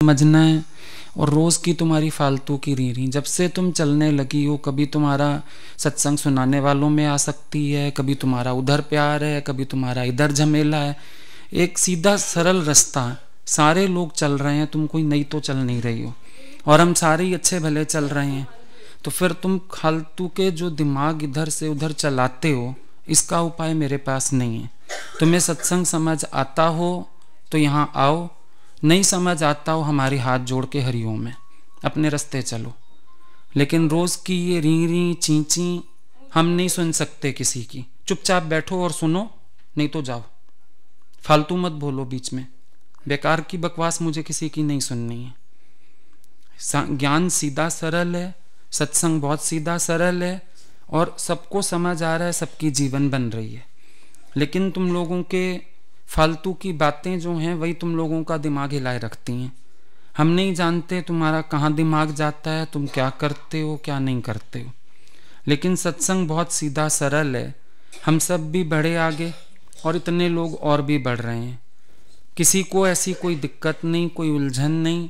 समझना है। और रोज की तुम्हारी फालतू की रीढ़ी, जब से तुम चलने लगी हो, कभी तुम्हारा सत्संग सुनाने वालों में आ सकती है, कभी तुम्हारा उधर प्यार है, कभी तुम्हारा इधर झमेला है। एक सीधा सरल रास्ता, सारे लोग चल रहे हैं, तुम कोई नई तो चल नहीं रही हो, और हम सारे ही अच्छे भले चल रहे हैं। तो फिर तुम फालतू के जो दिमाग इधर से उधर चलाते हो, इसका उपाय मेरे पास नहीं है। तुम्हें सत्संग समझ आता हो तो यहाँ आओ, नहीं समझ आता हो हमारे हाथ जोड़ के हरिओम में अपने रास्ते चलो। लेकिन रोज की ये री री चींची हम नहीं सुन सकते किसी की। चुपचाप बैठो और सुनो, नहीं तो जाओ, फालतू मत बोलो बीच में, बेकार की बकवास मुझे किसी की नहीं सुननी है। ज्ञान सीधा सरल है, सत्संग बहुत सीधा सरल है, और सबको समझ आ रहा है, सबकी जीवन बन रही है। लेकिन तुम लोगों के फालतू की बातें जो हैं वही तुम लोगों का दिमाग हिलाए रखती हैं। हम नहीं जानते तुम्हारा कहाँ दिमाग जाता है, तुम क्या करते हो क्या नहीं करते हो। लेकिन सत्संग बहुत सीधा सरल है। हम सब भी बढ़े आगे, और इतने लोग और भी बढ़ रहे हैं। किसी को ऐसी कोई दिक्कत नहीं, कोई उलझन नहीं,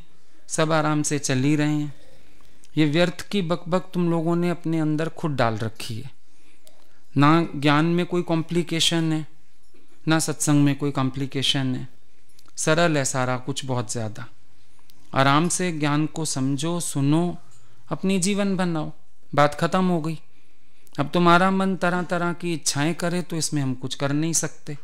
सब आराम से चल ही रहे हैं। ये व्यर्थ की बकबक तुम लोगों ने अपने अंदर खुद डाल रखी है। ना ज्ञान में कोई कॉम्प्लिकेशन है, ना सत्संग में कोई कॉम्प्लिकेशन है। सरल है सारा कुछ, बहुत ज़्यादा। आराम से ज्ञान को समझो, सुनो, अपनी जीवन बनाओ, बात खत्म हो गई। अब तुम्हारा मन तरह तरह की इच्छाएं करे तो इसमें हम कुछ कर नहीं सकते।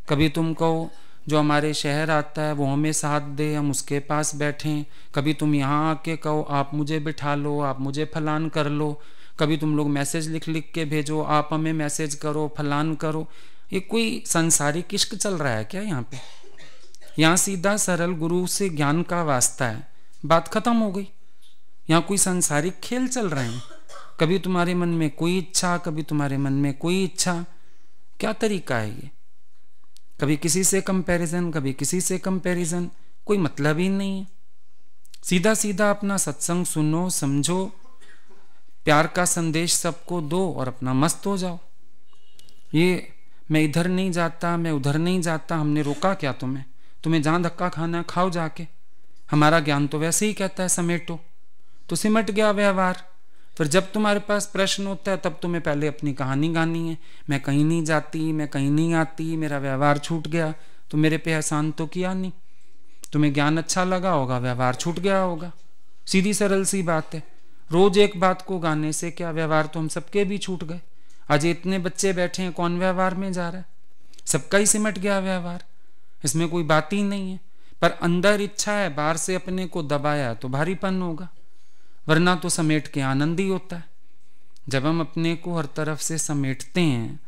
कभी तुम कहो जो हमारे शहर आता है वो हमें साथ दे, हम उसके पास बैठें। कभी तुम यहाँ आके कहो आप मुझे बिठा लो, आप मुझे फलान कर लो। कभी तुम लोग मैसेज लिख लिख के भेजो, आप हमें मैसेज करो, फलान करो। ये कोई संसारिक इश्क चल रहा है क्या यहाँ पे? यहाँ सीधा सरल गुरु से ज्ञान का वास्ता है, बात खत्म हो गई। यहाँ कोई संसारिक खेल चल रहे हैं। कभी तुम्हारे मन में कोई इच्छा, कभी तुम्हारे मन में कोई इच्छा। क्या तरीका है ये? कभी किसी से कंपैरिजन, कभी किसी से कंपैरिजन, कोई मतलब ही नहीं है। सीधा सीधा अपना सत्संग सुनो, समझो, प्यार का संदेश सबको दो और अपना मस्त हो जाओ। ये मैं इधर नहीं जाता, मैं उधर नहीं जाता, हमने रोका क्या तुम्हें? तुम्हें जहाँ धक्का खाना है खाओ जाके। हमारा ज्ञान तो वैसे ही कहता है समेटो, तो सिमट गया व्यवहार। फिर जब तुम्हारे पास प्रश्न होता है तब तुम्हें पहले अपनी कहानी गानी है। मैं कहीं नहीं जाती, मैं कहीं नहीं आती, मेरा व्यवहार छूट गया। तो मेरे पे एहसान तो किया नहीं। तुम्हें ज्ञान अच्छा लगा होगा, व्यवहार छूट गया होगा। सीधी सरल सी बात है। रोज एक बात को गाने से क्या, व्यवहार तो हम सबके भी छूट गए। आज इतने बच्चे बैठे हैं, कौन व्यवहार में जा रहा है? सबका ही सिमट गया व्यवहार, इसमें कोई बात ही नहीं है। पर अंदर इच्छा है, बाहर से अपने को दबाया तो भारीपन होगा, वरना तो समेट के आनंद ही होता है। जब हम अपने को हर तरफ से समेटते हैं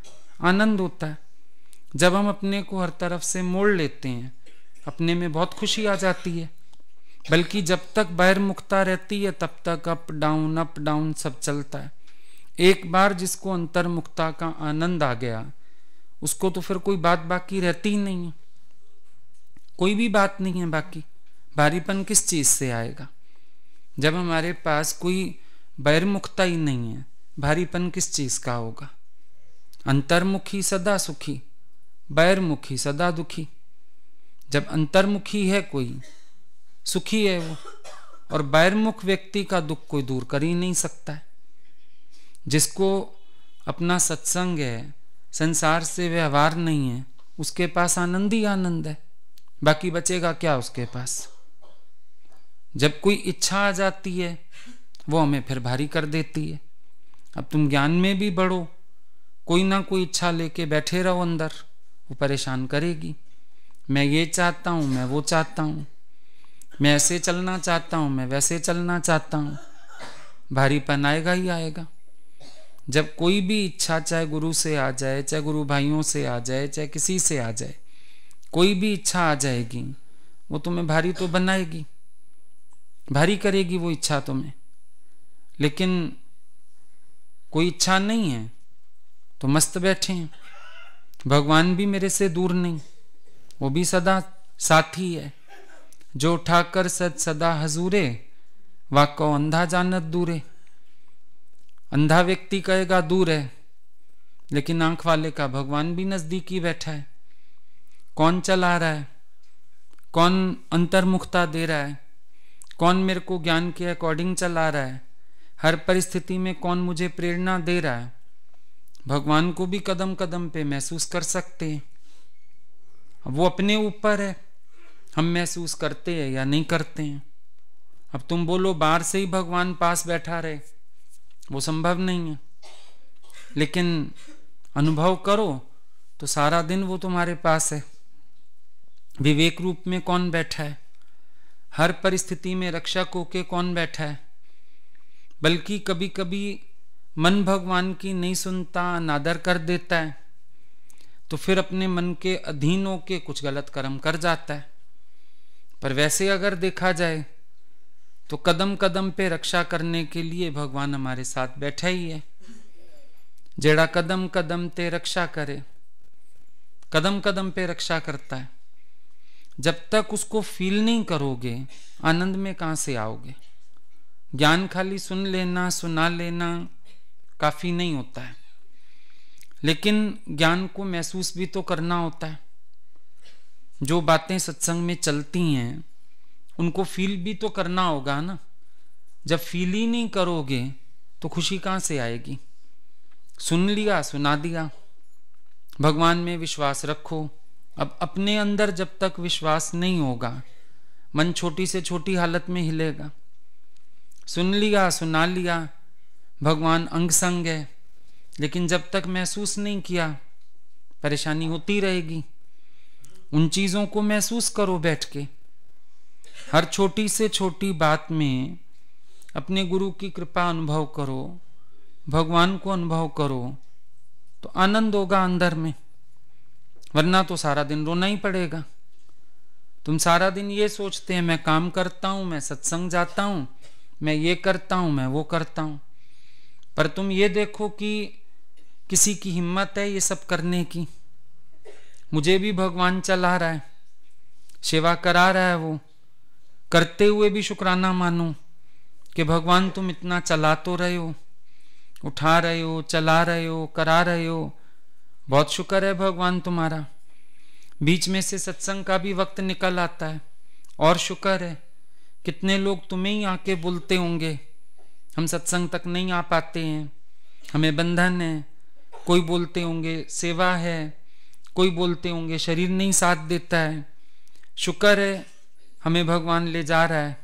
आनंद होता है। जब हम अपने को हर तरफ से मोड़ लेते हैं अपने में बहुत खुशी आ जाती है। बल्कि जब तक बहिर्मुखता रहती है तब तक अप डाउन सब चलता है। एक बार जिसको अंतर्मुखता का आनंद आ गया उसको तो फिर कोई बात बाकी रहती ही नहीं है। कोई भी बात नहीं है बाकी। भारीपन किस चीज से आएगा? जब हमारे पास कोई बहिर्मुखता ही नहीं है, भारीपन किस चीज का होगा? अंतर्मुखी सदा सुखी, बहिर्मुखी सदा दुखी। जब अंतर्मुखी है कोई, सुखी है वो, और बहिर्मुख व्यक्ति का दुख कोई दूर कर ही नहीं सकता है। जिसको अपना सत्संग है, संसार से व्यवहार नहीं है, उसके पास आनंद ही आनंद है। बाकी बचेगा क्या उसके पास? जब कोई इच्छा आ जाती है वो हमें फिर भारी कर देती है। अब तुम ज्ञान में भी बढ़ो, कोई ना कोई इच्छा लेके बैठे रहो अंदर, वो परेशान करेगी। मैं ये चाहता हूँ, मैं वो चाहता हूँ, मैं ऐसे चलना चाहता हूँ, मैं वैसे चलना चाहता हूँ। भारीपन आएगा ही आएगा। जब कोई भी इच्छा, चाहे गुरु से आ जाए, चाहे गुरु भाइयों से आ जाए, चाहे किसी से आ जाए, कोई भी इच्छा आ जाएगी वो तुम्हें भारी तो बनाएगी, भारी करेगी वो इच्छा तुम्हें। लेकिन कोई इच्छा नहीं है तो मस्त बैठे हैं। भगवान भी मेरे से दूर नहीं, वो भी सदा साथी है। जो उठाकर सदा हजूरे, वाको अंधा जानत दूरे। अंधा व्यक्ति कहेगा दूर है, लेकिन आंख वाले का भगवान भी नजदीक ही बैठा है। कौन चला रहा है, कौन अंतर्मुखता दे रहा है? कौन मेरे को ज्ञान के अकॉर्डिंग चला रहा है, हर परिस्थिति में कौन मुझे प्रेरणा दे रहा है, भगवान को भी कदम कदम पे महसूस कर सकते हैं। अब वो अपने ऊपर है, हम महसूस करते हैं या नहीं करते हैं। अब तुम बोलो बाहर से ही भगवान पास बैठा रहे, वो संभव नहीं है, लेकिन अनुभव करो तो सारा दिन वो तुम्हारे पास है। विवेक रूप में कौन बैठा है, हर परिस्थिति में रक्षक होके कौन बैठा है। बल्कि कभी कभी मन भगवान की नहीं सुनता, अनादर कर देता है, तो फिर अपने मन के अधीन होके कुछ गलत कर्म कर जाता है। पर वैसे अगर देखा जाए तो कदम कदम पे रक्षा करने के लिए भगवान हमारे साथ बैठा ही है। जेड़ा कदम कदम ते रक्षा करे, कदम कदम पे रक्षा करता है। जब तक उसको फील नहीं करोगे, आनंद में कहां से आओगे। ज्ञान खाली सुन लेना, सुना लेना काफी नहीं होता है, लेकिन ज्ञान को महसूस भी तो करना होता है। जो बातें सत्संग में चलती हैं उनको फील भी तो करना होगा ना। जब फील ही नहीं करोगे तो खुशी कहां से आएगी। सुन लिया, सुना दिया, भगवान में विश्वास रखो। अब अपने अंदर जब तक विश्वास नहीं होगा, मन छोटी से छोटी हालत में हिलेगा। सुन लिया, सुना लिया, भगवान अंग संग है, लेकिन जब तक महसूस नहीं किया परेशानी होती रहेगी। उन चीजों को महसूस करो बैठ के। हर छोटी से छोटी बात में अपने गुरु की कृपा अनुभव करो, भगवान को अनुभव करो, तो आनंद होगा अंदर में। वरना तो सारा दिन रोना ही पड़ेगा। तुम सारा दिन ये सोचते हैं मैं काम करता हूं, मैं सत्संग जाता हूं, मैं ये करता हूं, मैं वो करता हूं। पर तुम ये देखो कि किसी की हिम्मत है ये सब करने की। मुझे भी भगवान चला रहा है, सेवा करा रहा है, वो करते हुए भी शुक्राना मानो कि भगवान तुम इतना चला तो रहे हो, उठा रहे हो, चला रहे हो, करा रहे हो। बहुत शुक्र है भगवान तुम्हारा। बीच में से सत्संग का भी वक्त निकल आता है, और शुक्र है। कितने लोग तुम्हें ही आके बोलते होंगे हम सत्संग तक नहीं आ पाते हैं, हमें बंधन है। कोई बोलते होंगे सेवा है, कोई बोलते होंगे शरीर नहीं साथ देता है। शुक्र है हमें भगवान ले जा रहा है,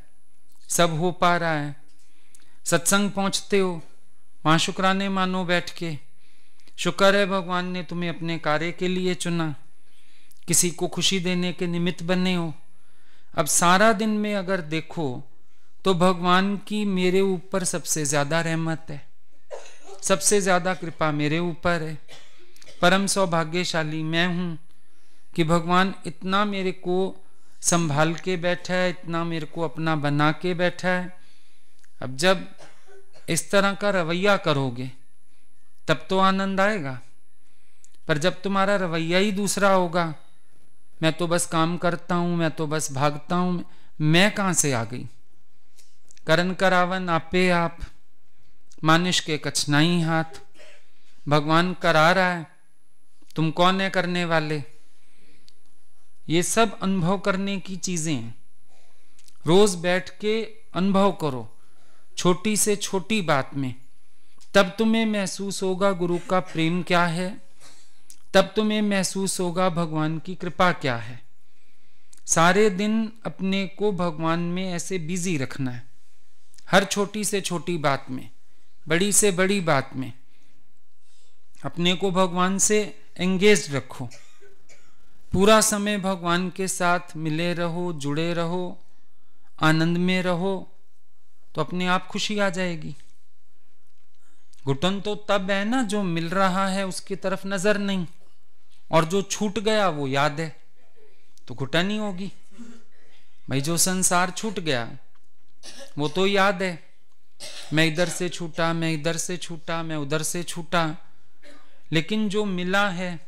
सब हो पा रहा है। सत्संग पहुंचते हो, वहां शुक्राने मानो बैठ के। शुक्र है भगवान ने तुम्हें अपने कार्य के लिए चुना, किसी को खुशी देने के निमित्त बने हो। अब सारा दिन में अगर देखो तो भगवान की मेरे ऊपर सबसे ज्यादा रहमत है, सबसे ज्यादा कृपा मेरे ऊपर है। परम सौभाग्यशाली मैं हूं कि भगवान इतना मेरे को संभाल के बैठा है, इतना मेरे को अपना बना के बैठा है। अब जब इस तरह का रवैया करोगे तब तो आनंद आएगा। पर जब तुम्हारा रवैया ही दूसरा होगा, मैं तो बस काम करता हूं, मैं तो बस भागता हूं, मैं कहां से आ गई। करन करावन आपे आप, मानिश के कछनाई हाथ। भगवान करा रहा है, तुम कौन है करने वाले। ये सब अनुभव करने की चीजें हैं। रोज बैठ के अनुभव करो छोटी से छोटी बात में, तब तुम्हें महसूस होगा गुरु का प्रेम क्या है, तब तुम्हें महसूस होगा भगवान की कृपा क्या है। सारे दिन अपने को भगवान में ऐसे बिजी रखना है, हर छोटी से छोटी बात में, बड़ी से बड़ी बात में अपने को भगवान से एंगेज रखो। पूरा समय भगवान के साथ मिले रहो, जुड़े रहो, आनंद में रहो, तो अपने आप खुशी आ जाएगी। घुटन तो तब है ना जो मिल रहा है उसकी तरफ नजर नहीं, और जो छूट गया वो याद है, तो घुटन ही होगी। भाई जो संसार छूट गया वो तो याद है, मैं इधर से छूटा, मैं इधर से छूटा, मैं उधर से छूटा, लेकिन जो मिला है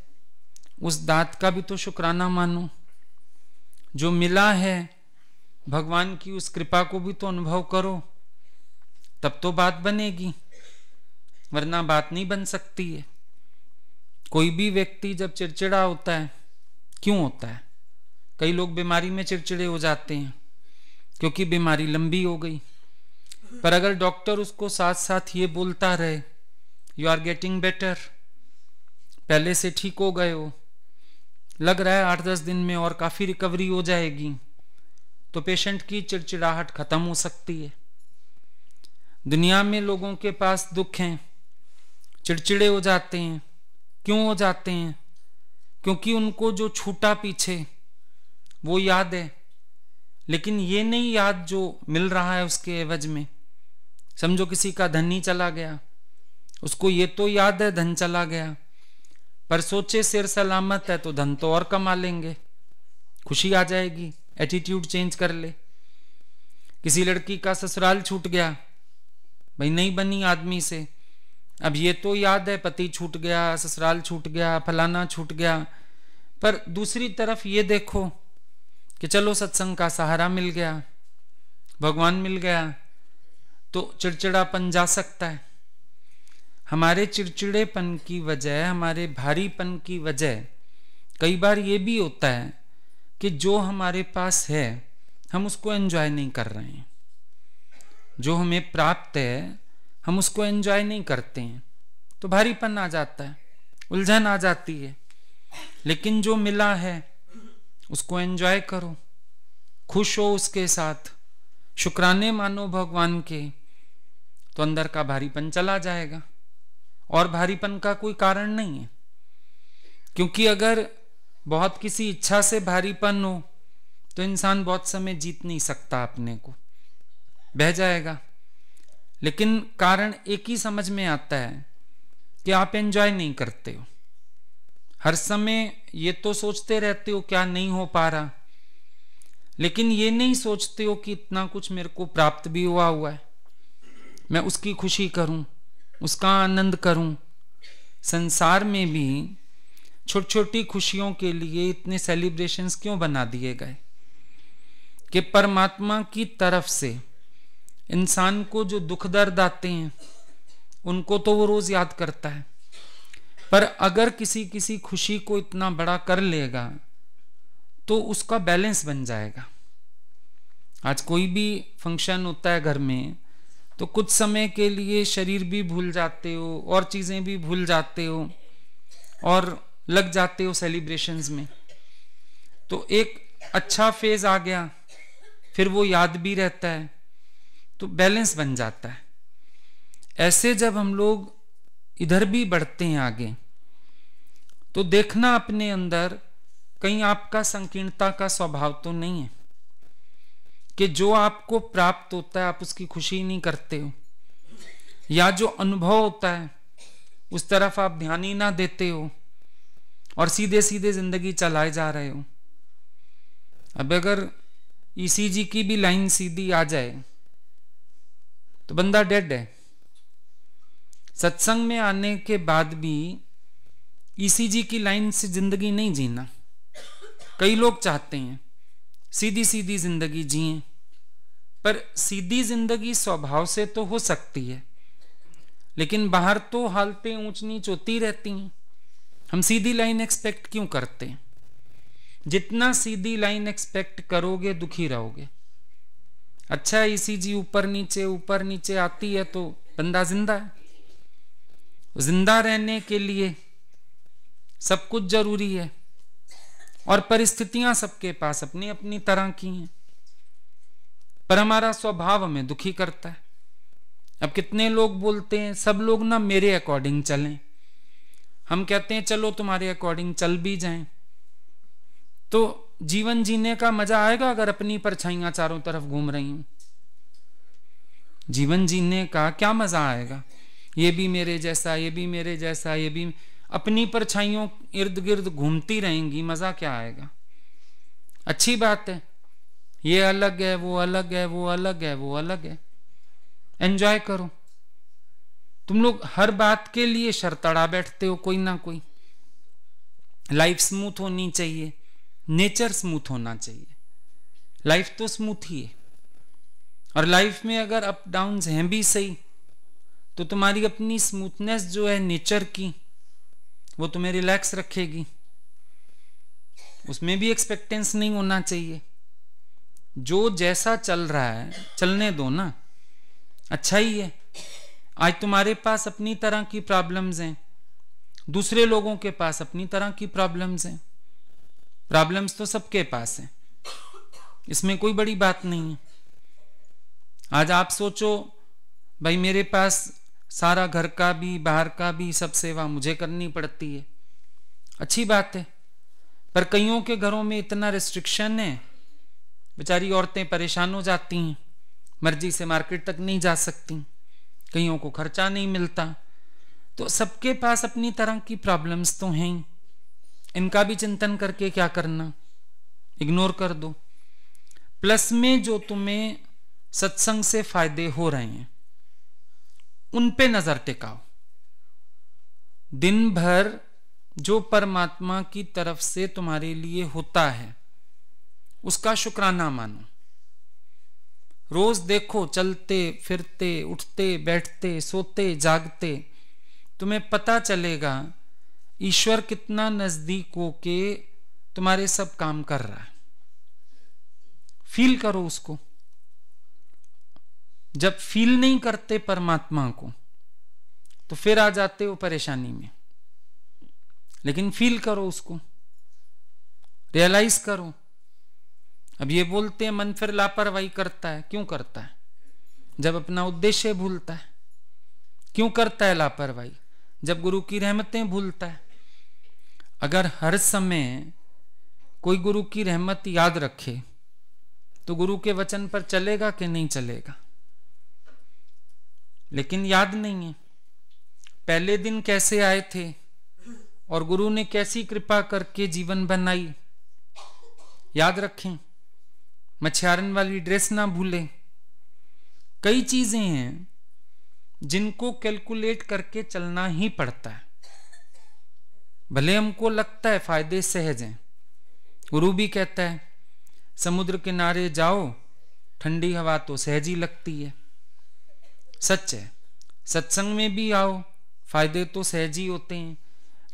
उस दात का भी तो शुक्राना मानो। जो मिला है भगवान की उस कृपा को भी तो अनुभव करो, तब तो बात बनेगी, वरना बात नहीं बन सकती है। कोई भी व्यक्ति जब चिड़चिड़ा होता है, क्यों होता है? कई लोग बीमारी में चिड़चिड़े हो जाते हैं, क्योंकि बीमारी लंबी हो गई। पर अगर डॉक्टर उसको साथ साथ ये बोलता रहे, यू आर गेटिंग बेटर, पहले से ठीक हो गए हो, लग रहा है 8-10 दिन में और काफी रिकवरी हो जाएगी, तो पेशेंट की चिड़चिड़ाहट खत्म हो सकती है। दुनिया में लोगों के पास दुख हैं, चिड़चिड़े हो जाते हैं। क्यों हो जाते हैं? क्योंकि उनको जो छूटा पीछे वो याद है, लेकिन ये नहीं याद जो मिल रहा है उसके एवज में। समझो किसी का धन ही चला गया, उसको ये तो याद है धन चला गया, पर सोचे सिर सलामत है तो धन तो और कमा लेंगे, खुशी आ जाएगी, एटीट्यूड चेंज कर ले। किसी लड़की का ससुराल छूट गया, भाई नहीं बनी आदमी से, अब ये तो याद है पति छूट गया, ससुराल छूट गया, फलाना छूट गया, पर दूसरी तरफ ये देखो कि चलो सत्संग का सहारा मिल गया, भगवान मिल गया, तो चिड़चिड़ापन जा सकता है। हमारे चिड़चिड़ेपन की वजह, हमारे भारीपन की वजह कई बार ये भी होता है कि जो हमारे पास है हम उसको एंजॉय नहीं कर रहे हैं, जो हमें प्राप्त है हम उसको एंजॉय नहीं करते हैं, तो भारीपन आ जाता है, उलझन आ जाती है। लेकिन जो मिला है उसको एंजॉय करो, खुश हो उसके साथ, शुक्राने मानो भगवान के, तो अंदर का भारीपन चला जाएगा। और भारीपन का कोई कारण नहीं है, क्योंकि अगर बहुत किसी इच्छा से भारीपन हो तो इंसान बहुत समय जीत नहीं सकता, अपने को बह जाएगा। लेकिन कारण एक ही समझ में आता है कि आप एंजॉय नहीं करते हो, हर समय ये तो सोचते रहते हो क्या नहीं हो पा रहा, लेकिन ये नहीं सोचते हो कि इतना कुछ मेरे को प्राप्त भी हुआ है, मैं उसकी खुशी करूं, उसका आनंद करूं। संसार में भी छोटी छोटी खुशियों के लिए इतने सेलिब्रेशंस क्यों बना दिए गए कि परमात्मा की तरफ से इंसान को जो दुख दर्द आते हैं उनको तो वो रोज याद करता है, पर अगर किसी खुशी को इतना बड़ा कर लेगा तो उसका बैलेंस बन जाएगा। आज कोई भी फंक्शन होता है घर में तो कुछ समय के लिए शरीर भी भूल जाते हो और चीजें भी भूल जाते हो और लग जाते हो सेलिब्रेशंस में, तो एक अच्छा फेज आ गया, फिर वो याद भी रहता है, तो बैलेंस बन जाता है। ऐसे जब हम लोग इधर भी बढ़ते हैं आगे, तो देखना अपने अंदर कहीं आपका संकीर्णता का स्वभाव तो नहीं है कि जो आपको प्राप्त होता है आप उसकी खुशी नहीं करते हो, या जो अनुभव होता है उस तरफ आप ध्यान ही ना देते हो और सीधे सीधे जिंदगी चलाए जा रहे हो। अब अगर ईसीजी की भी लाइन सीधी आ जाए तो बंदा डेड है। सत्संग में आने के बाद भी ईसीजी की लाइन से जिंदगी नहीं जीना। कई लोग चाहते हैं सीधी सीधी जिंदगी जिए, पर सीधी जिंदगी स्वभाव से तो हो सकती है, लेकिन बाहर तो हालतें ऊंच नीच होती रहती हैं। हम सीधी लाइन एक्सपेक्ट क्यों करते हैं? जितना सीधी लाइन एक्सपेक्ट करोगे दुखी रहोगे। अच्छा ईसीजी ऊपर नीचे आती है तो बंदा जिंदा है। जिंदा रहने के लिए सब कुछ जरूरी है और परिस्थितियां सबके पास अपनी अपनी तरह की हैं, पर हमारा स्वभाव हमें दुखी करता है। अब कितने लोग बोलते हैं सब लोग ना मेरे अकॉर्डिंग चलें, हम कहते हैं चलो तुम्हारे अकॉर्डिंग चल भी जाएं, तो जीवन जीने का मजा आएगा अगर अपनी परछाइयां चारों तरफ घूम रही हूं? जीवन जीने का क्या मजा आएगा? ये भी मेरे जैसा, ये भी मेरे जैसा, ये भी अपनी परछाइयों इर्द गिर्द घूमती रहेंगी, मजा क्या आएगा? अच्छी बात है, ये अलग है, वो अलग है, वो अलग है, वो अलग है, एंजॉय करो। तुम लोग हर बात के लिए शर्त अड़ा बैठते हो कोई ना कोई। लाइफ स्मूथ होनी चाहिए, नेचर स्मूथ होना चाहिए। लाइफ तो स्मूथ ही है, और लाइफ में अगर अप डाउन्स हैं भी सही, तो तुम्हारी अपनी स्मूथनेस जो है नेचर की, वो तुम्हें रिलैक्स रखेगी। उसमें भी एक्सपेक्टेंस नहीं होना चाहिए जो जैसा चल रहा है चलने दो ना, अच्छा ही है। आज तुम्हारे पास अपनी तरह की प्रॉब्लम्स हैं, दूसरे लोगों के पास अपनी तरह की प्रॉब्लम्स हैं। प्रॉब्लम्स तो सबके पास हैं, इसमें कोई बड़ी बात नहीं है। आज आप सोचो भाई मेरे पास सारा घर का भी बाहर का भी सब सेवा मुझे करनी पड़ती है, अच्छी बात है। पर कईयों के घरों में इतना रिस्ट्रिक्शन है, बेचारी औरतें परेशान हो जाती हैं, मर्जी से मार्केट तक नहीं जा सकती, कईयों को खर्चा नहीं मिलता। तो सबके पास अपनी तरह की प्रॉब्लम्स तो हैं, इनका भी चिंतन करके क्या करना, इग्नोर कर दो। प्लस में जो तुम्हें सत्संग से फायदे हो रहे हैं उन पे नजर टिकाओ। दिन भर जो परमात्मा की तरफ से तुम्हारे लिए होता है उसका शुक्राना मानो। रोज देखो, चलते फिरते उठते बैठते सोते जागते तुम्हें पता चलेगा ईश्वर कितना नजदीक होके तुम्हारे सब काम कर रहा है। फील करो उसको। जब फील नहीं करते परमात्मा को तो फिर आ जाते हो परेशानी में, लेकिन फील करो उसको, रियलाइज करो। अब ये बोलते हैं मन फिर लापरवाही करता है, क्यों करता है? जब अपना उद्देश्य भूलता है। क्यों करता है लापरवाही? जब गुरु की रहमतें भूलता है। अगर हर समय कोई गुरु की रहमत याद रखे तो गुरु के वचन पर चलेगा कि नहीं चलेगा? लेकिन याद नहीं है पहले दिन कैसे आए थे और गुरु ने कैसी कृपा करके जीवन बनाई। याद रखें, मछियारन वाली ड्रेस ना भूलें। कई चीजें हैं जिनको कैलकुलेट करके चलना ही पड़ता है। भले हमको लगता है फायदे सहज हैं, गुरु भी कहता है समुद्र किनारे जाओ ठंडी हवा तो सहज ही लगती है। सच है, सत्संग में भी आओ फायदे तो सहज ही होते हैं,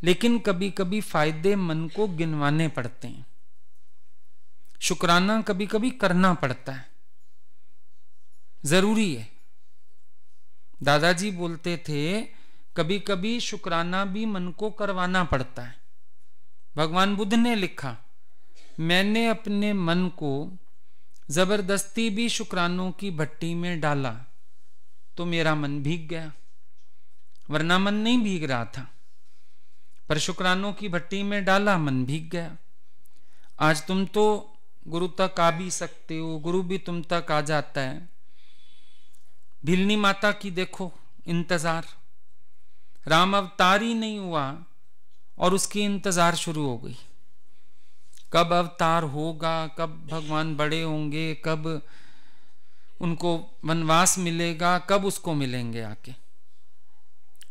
लेकिन कभी कभी फायदे मन को गिनवाने पड़ते हैं, शुक्राना कभी कभी करना पड़ता है, जरूरी है। दादाजी बोलते थे कभी कभी शुक्राना भी मन को करवाना पड़ता है। भगवान बुद्ध ने लिखा, मैंने अपने मन को जबरदस्ती भी शुक्रानों की भट्टी में डाला तो मेरा मन भीग गया, वरना मन नहीं भीग रहा था, पर शुक्रानों की भट्टी में डाला मन भीग गया। आज तुम तो गुरु तक आ भी सकते हो, गुरु भी तुम तक आ जाता है। भिलनी माता की देखो इंतजार, राम अवतार ही नहीं हुआ और उसकी इंतजार शुरू हो गई। कब अवतार होगा, कब भगवान बड़े होंगे, कब उनको वनवास मिलेगा, कब उसको मिलेंगे आके।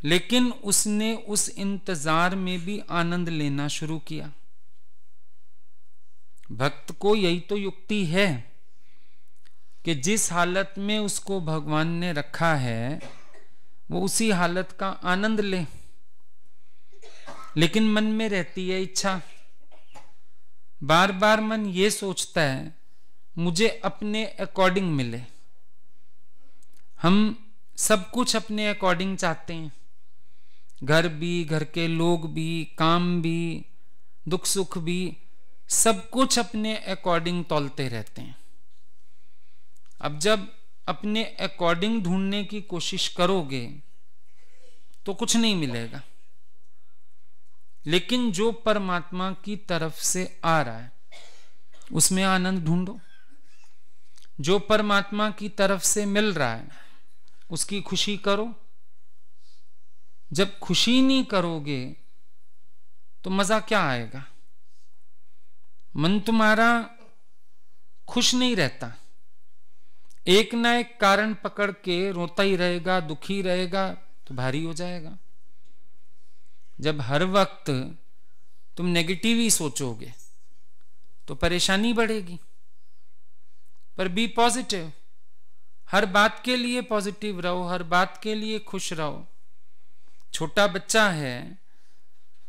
लेकिन उसने उस इंतजार में भी आनंद लेना शुरू किया। भक्त को यही तो युक्ति है कि जिस हालत में उसको भगवान ने रखा है वो उसी हालत का आनंद ले। लेकिन मन में रहती है इच्छा, बार बार मन ये सोचता है मुझे अपने अकॉर्डिंग मिले। हम सब कुछ अपने अकॉर्डिंग चाहते हैं, घर भी, घर के लोग भी, काम भी, दुख सुख भी, सब कुछ अपने अकॉर्डिंग तौलते रहते हैं। अब जब अपने अकॉर्डिंग ढूंढने की कोशिश करोगे तो कुछ नहीं मिलेगा। लेकिन जो परमात्मा की तरफ से आ रहा है उसमें आनंद ढूंढो। जो परमात्मा की तरफ से मिल रहा है उसकी खुशी करो। जब खुशी नहीं करोगे तो मजा क्या आएगा? मन तुम्हारा खुश नहीं रहता, एक ना एक कारण पकड़ के रोता ही रहेगा, दुखी रहेगा तो भारी हो जाएगा। जब हर वक्त तुम नेगेटिव ही सोचोगे तो परेशानी बढ़ेगी। पर बी पॉजिटिव, हर बात के लिए पॉजिटिव रहो, हर बात के लिए खुश रहो। छोटा बच्चा है,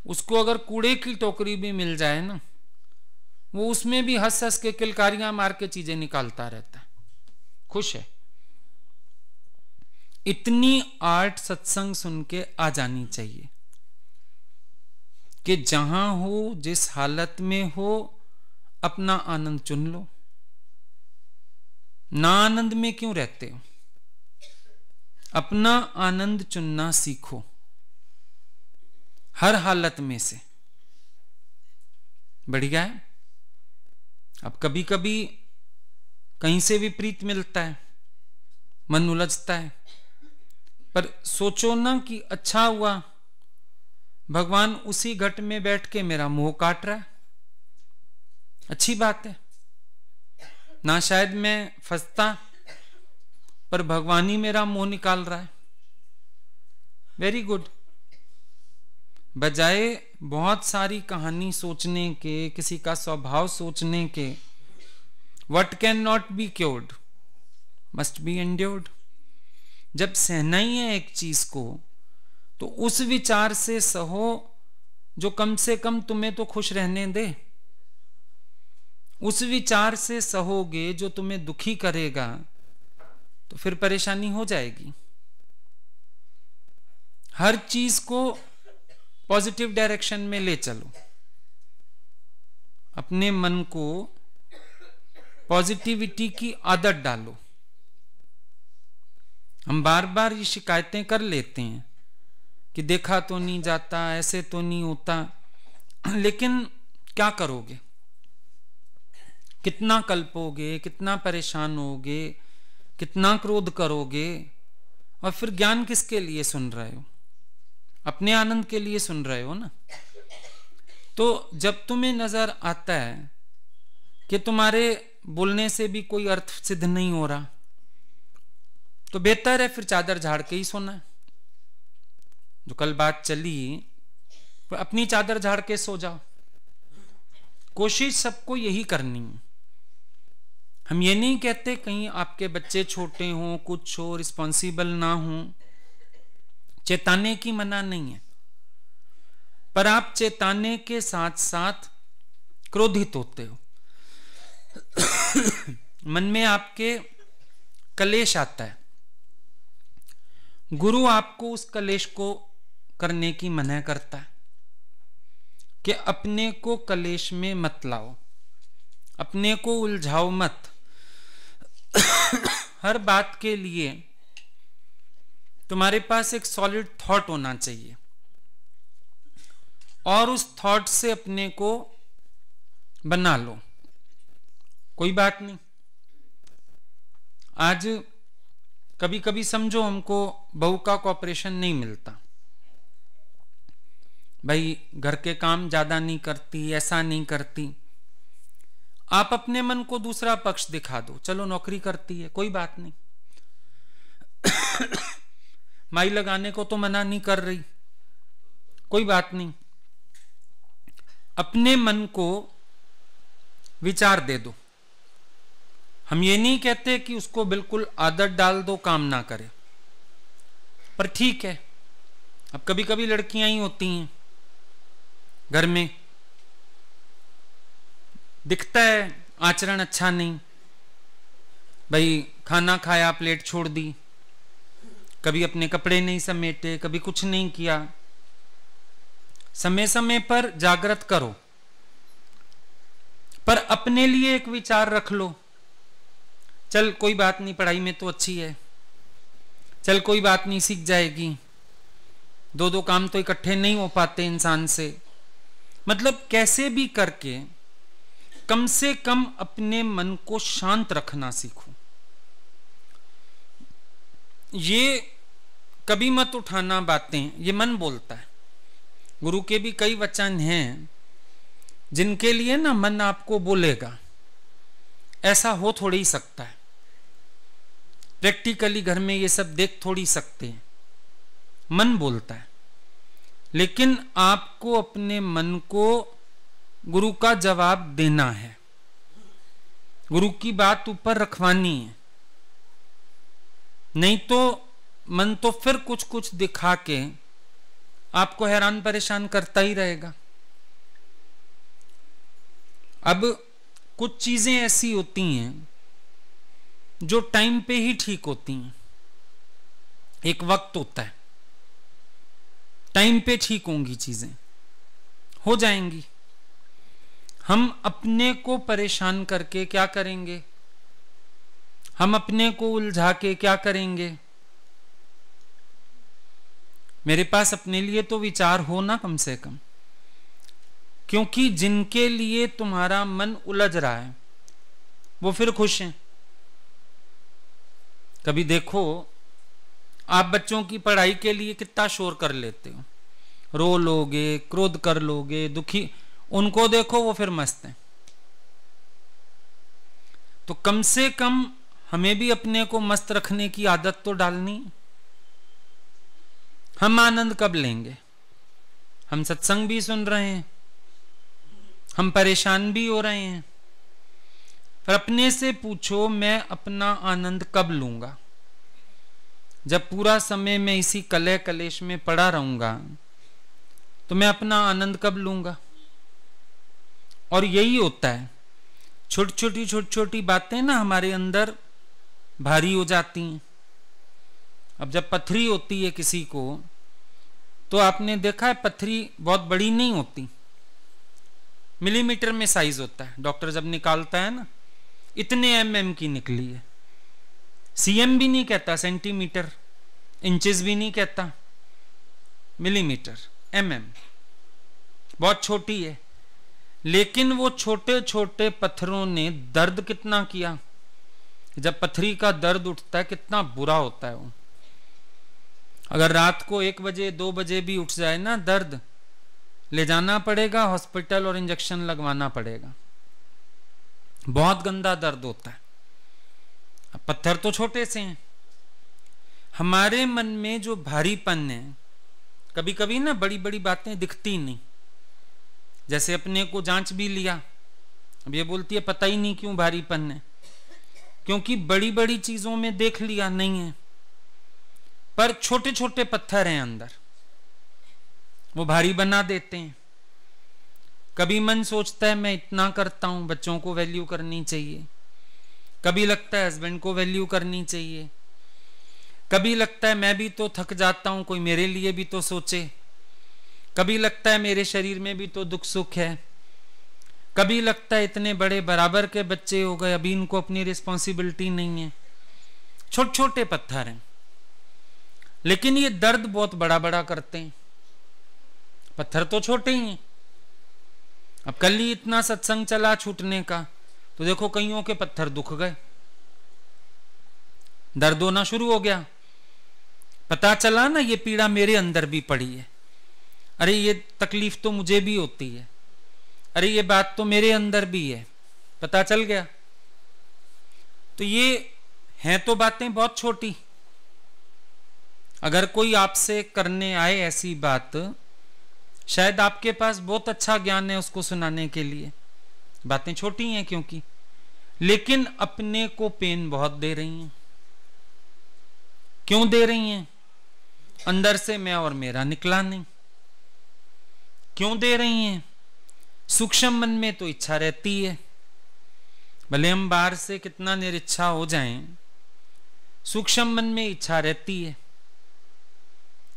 उसको अगर कूड़े की टोकरी भी मिल जाए ना, वो उसमें भी हंस हंस के किलकारियां मार के चीजें निकालता रहता है, खुश है। इतनी आर्ट सत्संग सुन के आ जानी चाहिए कि जहां हो, जिस हालत में हो, अपना आनंद चुन लो। ना आनंद में क्यों रहते हो? अपना आनंद चुनना सीखो हर हालत में से। बढ़िया है। अब कभी कभी कहीं से विपरीत मिलता है, मन उलझता है, पर सोचो ना कि अच्छा हुआ भगवान उसी घट में बैठ के मेरा मुंह काट रहा है। अच्छी बात है ना, शायद मैं फंसता, पर भगवान ही मेरा मुंह निकाल रहा है। Very good. बजाय बहुत सारी कहानी सोचने के, किसी का स्वभाव सोचने के, what can not be cured must be endured. जब सहना ही है एक चीज को, तो उस विचार से सहो जो कम से कम तुम्हें तो खुश रहने दे। उस विचार से सहोगे जो तुम्हें दुखी करेगा, तो फिर परेशानी हो जाएगी। हर चीज को पॉजिटिव डायरेक्शन में ले चलो, अपने मन को पॉजिटिविटी की आदत डालो। हम बार बार ये शिकायतें कर लेते हैं कि देखा तो नहीं जाता, ऐसे तो नहीं होता, लेकिन क्या करोगे? कितना कल्पोगे, कितना परेशान होगे, कितना क्रोध करोगे, और फिर ज्ञान किसके लिए सुन रहे हो? अपने आनंद के लिए सुन रहे हो ना। तो जब तुम्हें नजर आता है कि तुम्हारे बोलने से भी कोई अर्थ सिद्ध नहीं हो रहा, तो बेहतर है फिर चादर झाड़ के ही सोना। जो कल बात चली, अपनी चादर झाड़ के सो जाओ। कोशिश सबको यही करनी है। हम ये नहीं कहते कहीं आपके बच्चे छोटे हों, कुछ हो, रिस्पॉन्सिबल ना हो, चेताने की मना नहीं है, पर आप चेताने के साथ साथ क्रोधित होते हो। मन में आपके कलेश आता है। गुरु आपको उस कलेश को करने की मना करता है कि अपने को कलेश में मत लाओ, अपने को उलझाओ मत। हर बात के लिए तुम्हारे पास एक सॉलिड थॉट होना चाहिए, और उस थॉट से अपने को बना लो। कोई बात नहीं, आज कभी कभी समझो हमको बहू का कॉपरेशन नहीं मिलता, भाई घर के काम ज्यादा नहीं करती, ऐसा नहीं करती। आप अपने मन को दूसरा पक्ष दिखा दो, चलो नौकरी करती है, कोई बात नहीं। माई लगाने को तो मना नहीं कर रही, कोई बात नहीं। अपने मन को विचार दे दो। हम ये नहीं कहते कि उसको बिल्कुल आदत डाल दो काम ना करे, पर ठीक है। अब कभी कभी लड़कियां ही होती हैं घर में, दिखता है आचरण अच्छा नहीं, भाई खाना खाया प्लेट छोड़ दी, कभी अपने कपड़े नहीं समेटे, कभी कुछ नहीं किया। समय समय पर जागृत करो, पर अपने लिए एक विचार रख लो, चल कोई बात नहीं, पढ़ाई में तो अच्छी है, चल कोई बात नहीं, सीख जाएगी। दो दो काम तो इकट्ठे नहीं हो पाते इंसान से। मतलब कैसे भी करके कम से कम अपने मन को शांत रखना सीखो। ये कभी मत उठाना बातें, ये मन बोलता है। गुरु के भी कई वचन हैं जिनके लिए ना मन आपको बोलेगा, ऐसा हो थोड़ी ही सकता है। प्रैक्टिकली घर में ये सब देख थोड़ी सकते हैं, मन बोलता है। लेकिन आपको अपने मन को गुरु का जवाब देना है, गुरु की बात ऊपर रखवानी है। नहीं तो मन तो फिर कुछ कुछ दिखा के आपको हैरान परेशान करता ही रहेगा। अब कुछ चीजें ऐसी होती हैं जो टाइम पे ही ठीक होती हैं। एक वक्त होता है, टाइम पे ठीक होंगी चीजें, हो जाएंगी। हम अपने को परेशान करके क्या करेंगे, हम अपने को उलझा के क्या करेंगे। मेरे पास अपने लिए तो विचार हो ना कम से कम, क्योंकि जिनके लिए तुम्हारा मन उलझ रहा है वो फिर खुश हैं। कभी देखो, आप बच्चों की पढ़ाई के लिए कितना शोर कर लेते हो, रो लोगे, क्रोध कर लोगे, दुखी, उनको देखो वो फिर मस्त हैं। तो कम से कम हमें भी अपने को मस्त रखने की आदत तो डालनी। हम आनंद कब लेंगे? हम सत्संग भी सुन रहे हैं, हम परेशान भी हो रहे हैं, पर अपने से पूछो मैं अपना आनंद कब लूंगा? जब पूरा समय मैं इसी कलह कलेश में पड़ा रहूंगा तो मैं अपना आनंद कब लूंगा? और यही होता है, छोटी छोटी बातें ना हमारे अंदर भारी हो जाती हैं। अब जब पथरी होती है किसी को, तो आपने देखा है पथरी बहुत बड़ी नहीं होती, मिलीमीटर में साइज होता है। डॉक्टर जब निकालता है ना, इतने एमएम की निकली है, सीएम भी नहीं कहता, सेंटीमीटर, इंचेस भी नहीं कहता, मिलीमीटर, एमएम, बहुत छोटी है। लेकिन वो छोटे छोटे पत्थरों ने दर्द कितना किया। जब पथरी का दर्द उठता है कितना बुरा होता है वो। अगर रात को 1 बजे 2 बजे भी उठ जाए ना दर्द, ले जाना पड़ेगा हॉस्पिटल और इंजेक्शन लगवाना पड़ेगा, बहुत गंदा दर्द होता है। अब पत्थर तो छोटे से हैं। हमारे मन में जो भारीपन है, कभी कभी ना बड़ी बड़ी बातें दिखती नहीं। जैसे अपने को जांच भी लिया, अब ये बोलती है पता ही नहीं क्यों भारीपन है, क्योंकि बड़ी बड़ी चीजों में देख लिया नहीं है, पर छोटे छोटे पत्थर हैं अंदर, वो भारी बना देते हैं। कभी मन सोचता है मैं इतना करता हूं, बच्चों को वैल्यू करनी चाहिए, कभी लगता है हस्बैंड को वैल्यू करनी चाहिए, कभी लगता है मैं भी तो थक जाता हूं, कोई मेरे लिए भी तो सोचे, कभी लगता है मेरे शरीर में भी तो दुख सुख है, कभी लगता है इतने बड़े बराबर के बच्चे हो गए, अभी इनको अपनी रिस्पॉन्सिबिलिटी नहीं है। छोटे छोटे पत्थर हैं, लेकिन ये दर्द बहुत बड़ा बड़ा करते हैं। पत्थर तो छोटे ही हैं। अब कल ही इतना सत्संग चला छूटने का, तो देखो कईयों के पत्थर दुख गए, दर्द होना शुरू हो गया। पता चला ना ये पीड़ा मेरे अंदर भी पड़ी है, अरे ये तकलीफ तो मुझे भी होती है, अरे ये बात तो मेरे अंदर भी है, पता चल गया। तो ये हैं तो बातें बहुत छोटी। अगर कोई आपसे करने आए ऐसी बात, शायद आपके पास बहुत अच्छा ज्ञान है उसको सुनाने के लिए, बातें छोटी हैं क्योंकि, लेकिन अपने को पेन बहुत दे रही हैं। क्यों दे रही हैं? अंदर से मैं और मेरा निकला नहीं। क्यों दे रही हैं? सूक्ष्म मन में तो इच्छा रहती है, भले हम बाहर से कितना निरिच्छा हो जाएं, सूक्ष्म मन में इच्छा रहती है,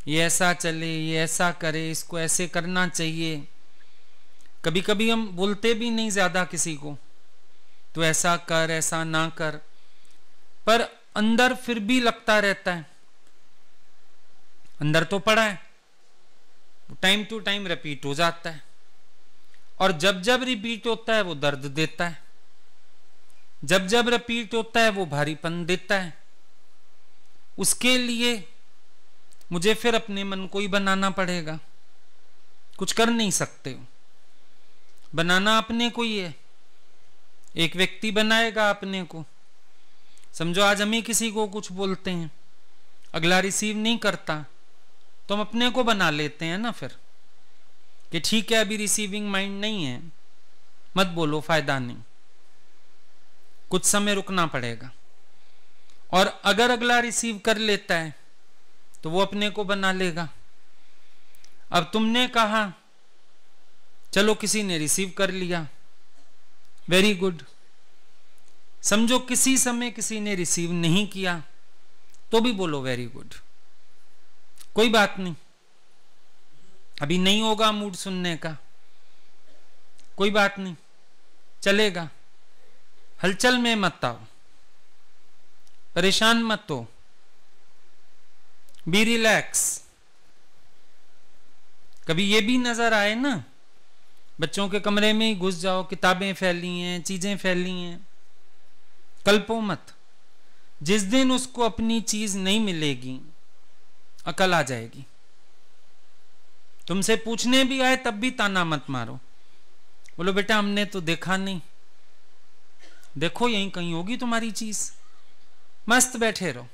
ये ऐसा चले, ये ऐसा करे, इसको ऐसे करना चाहिए। कभी कभी हम बोलते भी नहीं ज्यादा किसी को, तो ऐसा कर, ऐसा ना कर, पर अंदर फिर भी लगता रहता है, अंदर तो पड़ा है, टाइम टू टाइम रिपीट हो जाता है। और जब जब रिपीट होता है वो दर्द देता है, जब जब रिपीट होता है वो भारीपन देता है। उसके लिए मुझे फिर अपने मन को ही बनाना पड़ेगा, कुछ कर नहीं सकते हो, बनाना अपने को ही है। एक व्यक्ति बनाएगा अपने को। समझो आज हम ही किसी को कुछ बोलते हैं, अगला रिसीव नहीं करता, तो हम अपने को बना लेते हैं ना फिर, कि ठीक है अभी रिसीविंग माइंड नहीं है, मत बोलो, फायदा नहीं, कुछ समय रुकना पड़ेगा। और अगर अगला रिसीव कर लेता है तो वो अपने को बना लेगा। अब तुमने कहा, चलो किसी ने रिसीव कर लिया, वेरी गुड। समझो किसी समय किसी ने रिसीव नहीं किया तो भी बोलो वेरी गुड, कोई बात नहीं, अभी नहीं होगा मूड सुनने का, कोई बात नहीं, चलेगा। हलचल में मत आओ, परेशान मत हो, बी रिलैक्स। कभी ये भी नजर आए ना, बच्चों के कमरे में ही घुस जाओ, किताबें फैली हैं, चीजें फैली हैं, कल्पो मत। जिस दिन उसको अपनी चीज नहीं मिलेगी अकल आ जाएगी। तुमसे पूछने भी आए तब भी ताना मत मारो, बोलो बेटा हमने तो देखा नहीं, देखो यहीं कहीं होगी तुम्हारी चीज, मस्त बैठे रहो।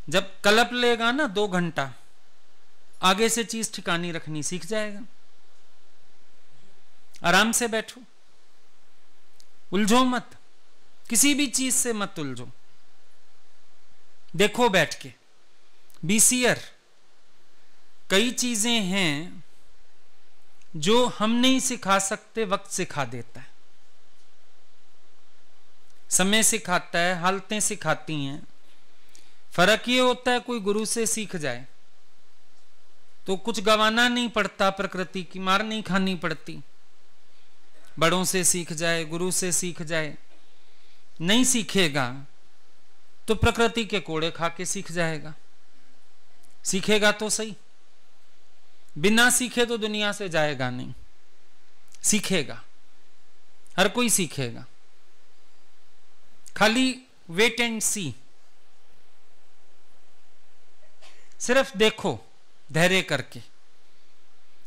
जब कलप लेगा ना 2 घंटा, आगे से चीज ठिकानी रखनी सीख जाएगा। आराम से बैठो, उलझो मत, किसी भी चीज से मत उलझो, देखो बैठ के, बी सियर। कई चीजें हैं जो हम नहीं सिखा सकते, वक्त सिखा देता है, समय सिखाता है, हालतें सिखाती हैं। फर्क ये होता है कोई गुरु से सीख जाए तो कुछ गंवाना नहीं पड़ता, प्रकृति की मार नहीं खानी पड़ती। बड़ों से सीख जाए, गुरु से सीख जाए, नहीं सीखेगा तो प्रकृति के कोड़े खा के सीख जाएगा। सीखेगा तो सही, बिना सीखे तो दुनिया से जाएगा नहीं, सीखेगा, हर कोई सीखेगा, खाली वेट एंड सी। सिर्फ देखो धैर्य करके।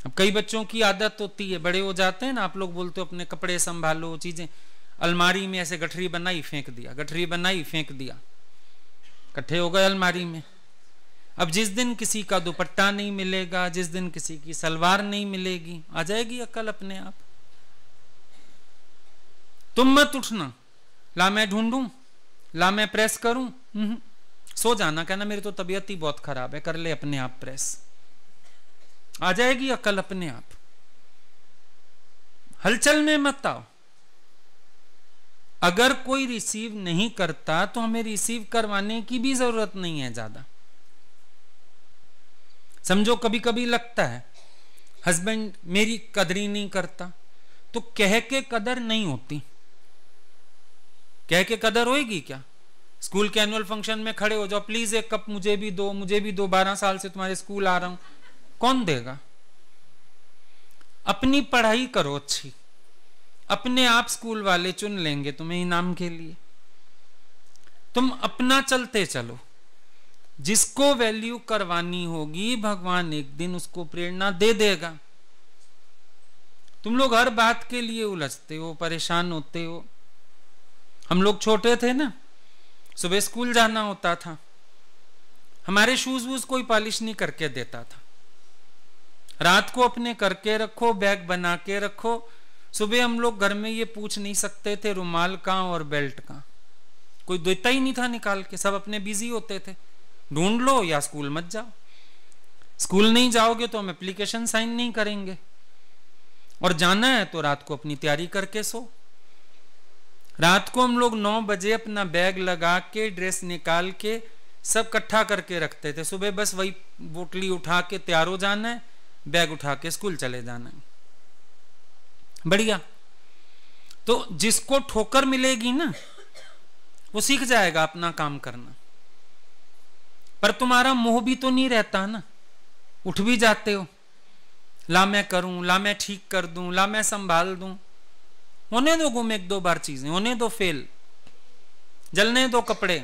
अब कई बच्चों की आदत होती है, बड़े हो जाते हैं ना, आप लोग बोलते हो अपने कपड़े संभालो, चीजें, अलमारी में ऐसे गठरी बनाई फेंक दिया, गठरी बनाई फेंक दिया, इकट्ठे हो गए अलमारी में। अब जिस दिन किसी का दुपट्टा नहीं मिलेगा, जिस दिन किसी की सलवार नहीं मिलेगी, आ जाएगी अकल अपने आप। तुम मत उठना, ला मैं ढूंढूं, ला मैं प्रेस करूं, सो जाना, कहना मेरी तो तबीयत ही बहुत खराब है, कर ले अपने आप प्रेस, आ जाएगी अकल अपने आप। हलचल में मत आओ। अगर कोई रिसीव नहीं करता तो हमें रिसीव करवाने की भी जरूरत नहीं है ज्यादा। समझो कभी कभी लगता है हस्बैंड मेरी कदर ही नहीं करता, तो कह के कदर नहीं होती। कह के कदर होएगी क्या? स्कूल के एनुअल फंक्शन में खड़े हो जाओ, प्लीज एक कप मुझे भी दो, मुझे भी दो, 12 साल से तुम्हारे स्कूल आ रहा हूं, कौन देगा? अपनी पढ़ाई करो अच्छी, अपने आप स्कूल वाले चुन लेंगे तुम्हें इनाम के लिए। तुम अपना चलते चलो, जिसको वैल्यू करवानी होगी भगवान एक दिन उसको प्रेरणा दे देगा। तुम लोग हर बात के लिए उलझते हो, परेशान होते हो। हम लोग छोटे थे ना, सुबह स्कूल जाना होता था, हमारे शूज वूज कोई पॉलिश नहीं करके देता था। रात को अपने करके रखो, बैग बना के रखो। सुबह हम लोग घर में ये पूछ नहीं सकते थे रुमाल कहाँ और बेल्ट कहाँ, कोई देता ही नहीं था निकाल के, सब अपने बिजी होते थे। ढूंढ लो या स्कूल मत जाओ। स्कूल नहीं जाओगे तो हम एप्लीकेशन साइन नहीं करेंगे, और जाना है तो रात को अपनी तैयारी करके सो। रात को हम लोग 9 बजे अपना बैग लगा के, ड्रेस निकाल के सब इकट्ठा करके रखते थे। सुबह बस वही बोतली उठा के तैयार हो जाना है, बैग उठा के स्कूल चले जाना है। बढ़िया। तो जिसको ठोकर मिलेगी ना वो सीख जाएगा अपना काम करना। पर तुम्हारा मोह भी तो नहीं रहता ना, उठ भी जाते हो, ला मैं करूं, ला मैं ठीक कर दूं, ला मैं संभाल दूं। होने दो गुम 1-2 बार चीजें, होने दो फेल, जलने दो कपड़े,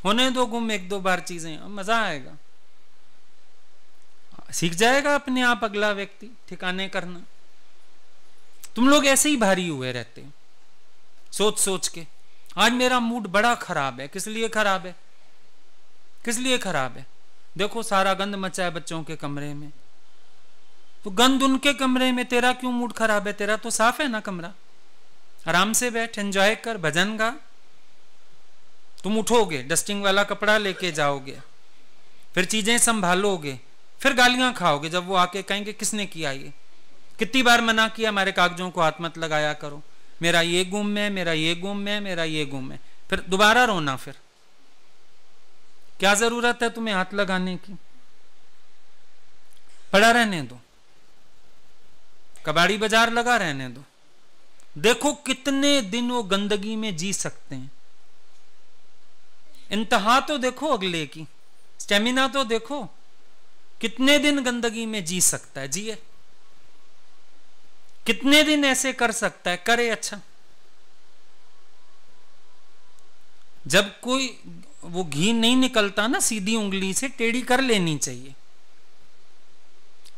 होने दो गुम 1-2 बार चीजें, अब मजा आएगा। सीख जाएगा अपने आप अगला व्यक्ति ठिकाने करना। तुम लोग ऐसे ही भारी हुए रहते हो सोच सोच के। आज मेरा मूड बड़ा खराब है, किस लिए खराब है? किस लिए खराब है? देखो सारा गंद मचा है बच्चों के कमरे में, तो गंद उनके कमरे में, तेरा क्यों मूड खराब है? तेरा तो साफ है ना कमरा, आराम से बैठ, एंजॉय कर, भजन गा। तुम उठोगे, डस्टिंग वाला कपड़ा लेके जाओगे, फिर चीजें संभालोगे, फिर गालियां खाओगे जब वो आके कहेंगे किसने किया ये, कितनी बार मना किया, हमारे कागजों को हाथ मत लगाया करो, मेरा ये गुम है, मेरा ये गुम है, मेरा ये गुम है, फिर दोबारा रोना। फिर क्या जरूरत है तुम्हें हाथ लगाने की? पड़ा रहने दो, कबाड़ी बाजार लगा रहने दो। देखो कितने दिन वो गंदगी में जी सकते हैं। इंतहा तो देखो अगले की, स्टेमिना तो देखो, कितने दिन गंदगी में जी सकता है, जिए। कितने दिन ऐसे कर सकता है, करे। अच्छा, जब कोई वो घी नहीं निकलता ना, सीधी उंगली से टेढ़ी कर लेनी चाहिए।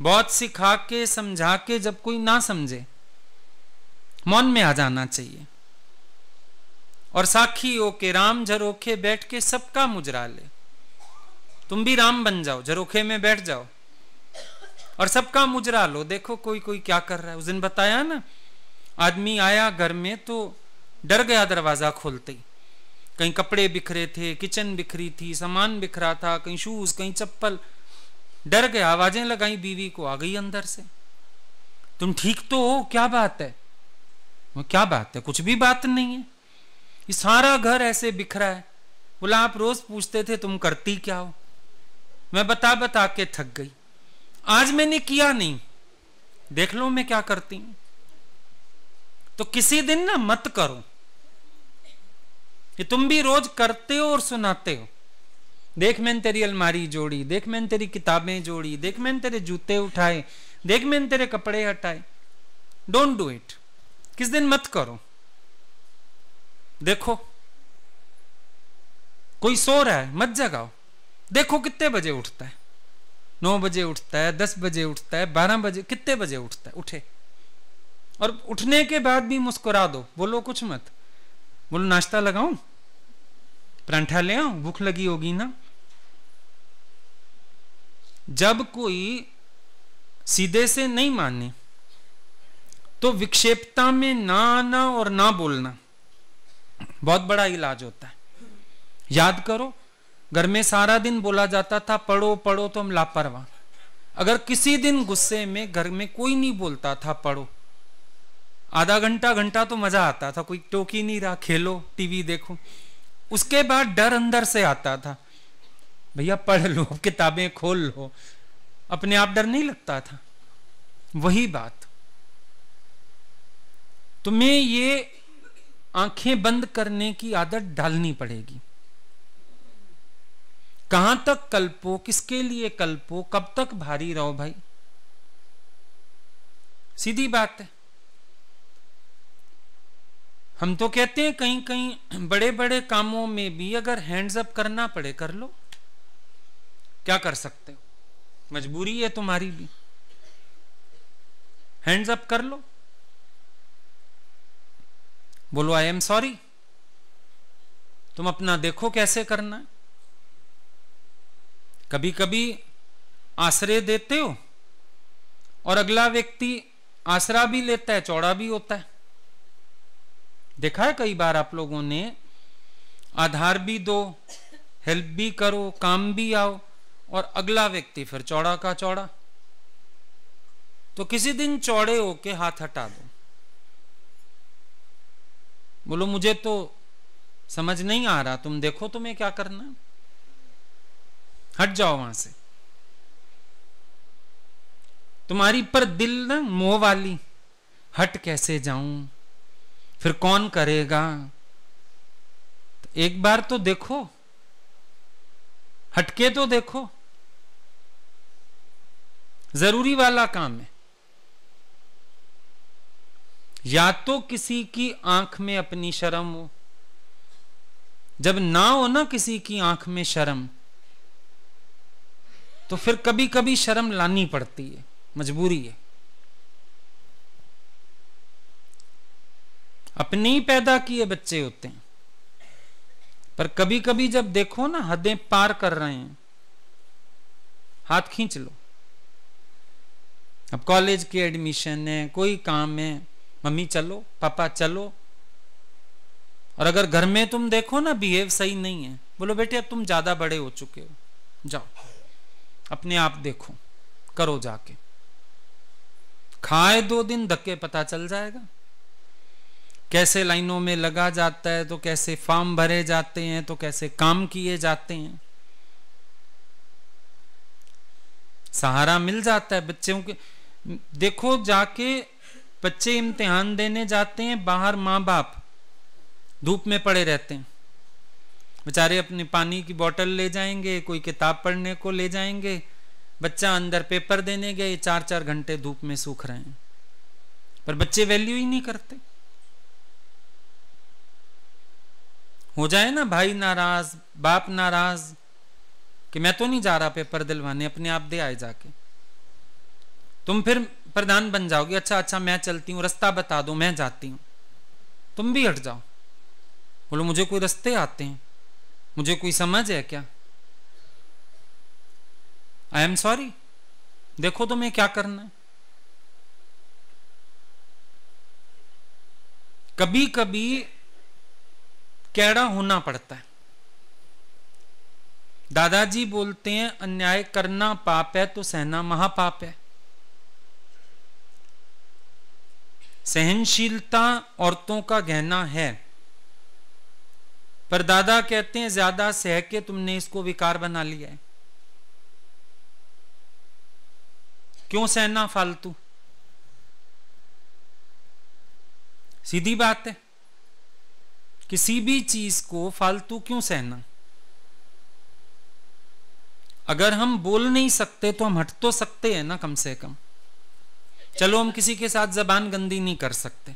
बहुत सिखा के समझा के जब कोई ना समझे, मौन में आ जाना चाहिए। और साखी होके राम झरोखे बैठ के सबका मुजरा ले। तुम भी राम बन जाओ, झरोखे में बैठ जाओ और सबका मुजरा लो। देखो कोई कोई क्या कर रहा है। उस दिन बताया ना, आदमी आया घर में तो डर गया दरवाजा खोलते ही। कहीं कपड़े बिखरे थे, किचन बिखरी थी, सामान बिखरा था, कहीं शूज, कहीं चप्पल। डर गया, आवाजें लगाई बीवी को, आ गई अंदर से, तुम ठीक तो हो, क्या बात है? वो क्या बात है? कुछ भी बात नहीं है, ये सारा घर ऐसे बिखरा है। बोला आप रोज पूछते थे तुम करती क्या हो, मैं बता बता के थक गई, आज मैंने किया नहीं, देख लो मैं क्या करती हूं। तो किसी दिन ना मत करो, ये तुम भी रोज करते हो और सुनाते हो। देख मैंने तेरी अलमारी जोड़ी, देख मैंने तेरी किताबें जोड़ी, देख मैंने तेरे जूते उठाए, देख मैंने तेरे कपड़े हटाए। डोंट डू इट, किस दिन मत करो। देखो कोई सो रहा है, मत जगाओ। देखो कितने बजे उठता है, 9 बजे उठता है, 10 बजे उठता है, 12 बजे, कितने बजे उठता है, उठे। और उठने के बाद भी मुस्कुरा दो, बोलो कुछ मत। बोलो नाश्ता लगाऊं, परांठा ले आऊं, भूख लगी होगी ना। जब कोई सीधे से नहीं माने तो विक्षेपता में ना आना और ना बोलना बहुत बड़ा इलाज होता है। याद करो, घर में सारा दिन बोला जाता था पढ़ो पढ़ो, तो हम लापरवाह। अगर किसी दिन गुस्से में घर में कोई नहीं बोलता था पढ़ो, आधा घंटा घंटा तो मजा आता था, कोई टोक ही नहीं रहा, खेलो टीवी देखो। उसके बाद डर अंदर से आता था, भैया पढ़ लो, किताबें खोल लो, अपने आप डर नहीं लगता था। वही बात तुम्हें ये आंखें बंद करने की आदत डालनी पड़ेगी। कहां तक कल्पो, किसके लिए कल्पो, कब तक भारी रहो भाई, सीधी बात है। हम तो कहते हैं कहीं कहीं बड़े बड़े कामों में भी अगर हैंड्स अप करना पड़े कर लो, क्या कर सकते हो, मजबूरी है तुम्हारी भी, हैंड्स अप कर लो, बोलो आई एम सॉरी। तुम अपना देखो कैसे करना है। कभी कभी आश्रय देते हो और अगला व्यक्ति आसरा भी लेता है, चौड़ा भी होता है। देखा है कई बार आप लोगों ने, आधार भी दो, हेल्प भी करो, काम भी आओ, और अगला व्यक्ति फिर चौड़ा का चौड़ा। तो किसी दिन चौड़े होके हाथ हटा दो, बोलो मुझे तो समझ नहीं आ रहा, तुम देखो तुम्हें क्या करना है, हट जाओ वहां से। तुम्हारी पर दिल ना मोह वाली, हट कैसे जाऊं, फिर कौन करेगा। तो एक बार तो देखो, हटके तो देखो, जरूरी वाला काम है। या तो किसी की आंख में अपनी शर्म हो, जब ना हो ना किसी की आंख में शर्म, तो फिर कभी कभी शर्म लानी पड़ती है, मजबूरी है। अपने ही पैदा किए बच्चे होते हैं, पर कभी कभी जब देखो ना हदें पार कर रहे हैं, हाथ खींच लो। अब कॉलेज की एडमिशन है, कोई काम है, मम्मी चलो, पापा चलो। और अगर घर में तुम देखो ना बिहेव सही नहीं है, बोलो बेटे अब तुम ज्यादा बड़े हो चुके हो, जाओ अपने आप देखो, करो जाके। खाए 2 दिन धक्के पता चल जाएगा कैसे लाइनों में लगा जाता है, तो कैसे फॉर्म भरे जाते हैं, तो कैसे काम किए जाते हैं। सहारा मिल जाता है बच्चों के। देखो जाके बच्चे इम्तिहान देने जाते हैं, बाहर माँ बाप धूप में पड़े रहते हैं बेचारे, अपनी पानी की बोतल ले जाएंगे, कोई किताब पढ़ने को ले जाएंगे, बच्चा अंदर पेपर देने गए, 4-4 घंटे धूप में सूख रहे हैं, पर बच्चे वैल्यू ही नहीं करते। हो जाए ना भाई नाराज, बाप नाराज कि मैं तो नहीं जा रहा पेपर दिलवाने, अपने आप दे आए जाके, तुम फिर प्रधान बन जाओगे। अच्छा अच्छा मैं चलती हूँ, रास्ता बता दो, मैं जाती हूँ, तुम भी हट जाओ। बोलो मुझे कोई रास्ते आते हैं, मुझे कोई समझ है क्या? आई एम सॉरी, देखो तुम्हें क्या करना है। कभी कभी कैड़ा होना पड़ता है। दादाजी बोलते हैं अन्याय करना पाप है तो सहना महापाप है। सहनशीलता औरतों का गहना है, पर दादा कहते हैं ज्यादा सह के तुमने इसको विकार बना लिया है। क्यों सहना फालतू? सीधी बात है, किसी भी चीज को फालतू क्यों सहना? अगर हम बोल नहीं सकते तो हम हट तो सकते हैं ना कम से कम। चलो हम किसी के साथ जबान गंदी नहीं कर सकते,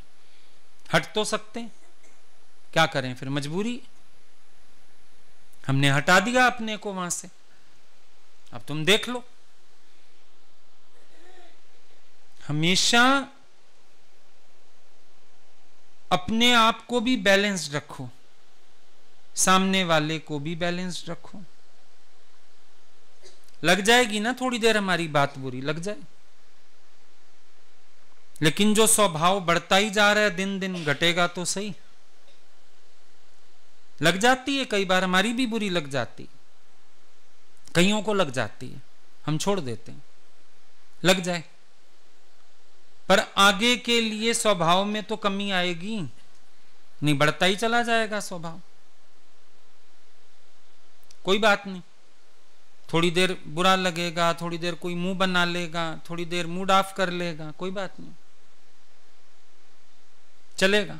हट तो सकते हैं। क्या करें फिर, मजबूरी, हमने हटा दिया अपने को वहां से। अब तुम देख लो, हमेशा अपने आप को भी बैलेंस्ड रखो, सामने वाले को भी बैलेंस्ड रखो। लग जाएगी ना थोड़ी देर हमारी बात बुरी, लग जाए, लेकिन जो स्वभाव बढ़ता ही जा रहा है दिन दिन, घटेगा तो सही। लग जाती है, कई बार हमारी भी बुरी लग जाती, कईयों को लग जाती है, हम छोड़ देते हैं, लग जाए, पर आगे के लिए स्वभाव में तो कमी आएगी नहीं, बढ़ता ही चला जाएगा स्वभाव। कोई बात नहीं, थोड़ी देर बुरा लगेगा, थोड़ी देर कोई मुंह बना लेगा, थोड़ी देर मूड ऑफ कर लेगा, कोई बात नहीं, चलेगा,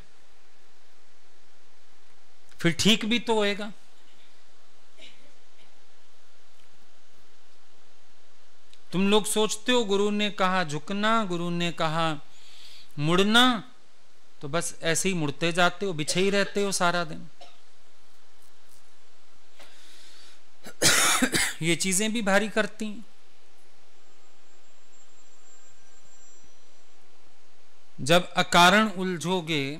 फिर ठीक भी तो होएगा। तुम लोग सोचते हो गुरु ने कहा झुकना, गुरु ने कहा मुड़ना, तो बस ऐसे ही मुड़ते जाते हो, बिछे ही रहते हो सारा दिन। ये चीजें भी भारी करती हैं। जब अकारण उलझोगे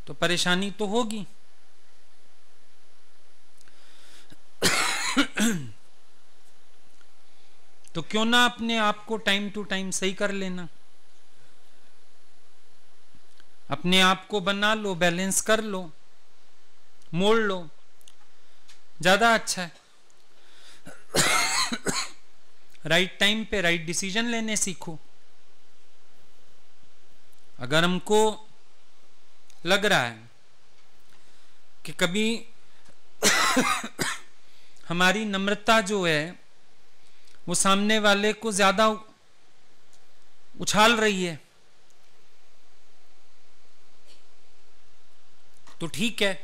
तो परेशानी तो होगी। तो क्यों ना अपने आप को टाइम टू टाइम सही कर लेना, अपने आप को बना लो, बैलेंस कर लो, मोड़ लो, ज्यादा अच्छा है। राइट टाइम पे राइट डिसीजन लेने सीखो। अगर हमको लग रहा है कि कभी हमारी नम्रता जो है वो सामने वाले को ज्यादा उछाल रही है, तो ठीक है,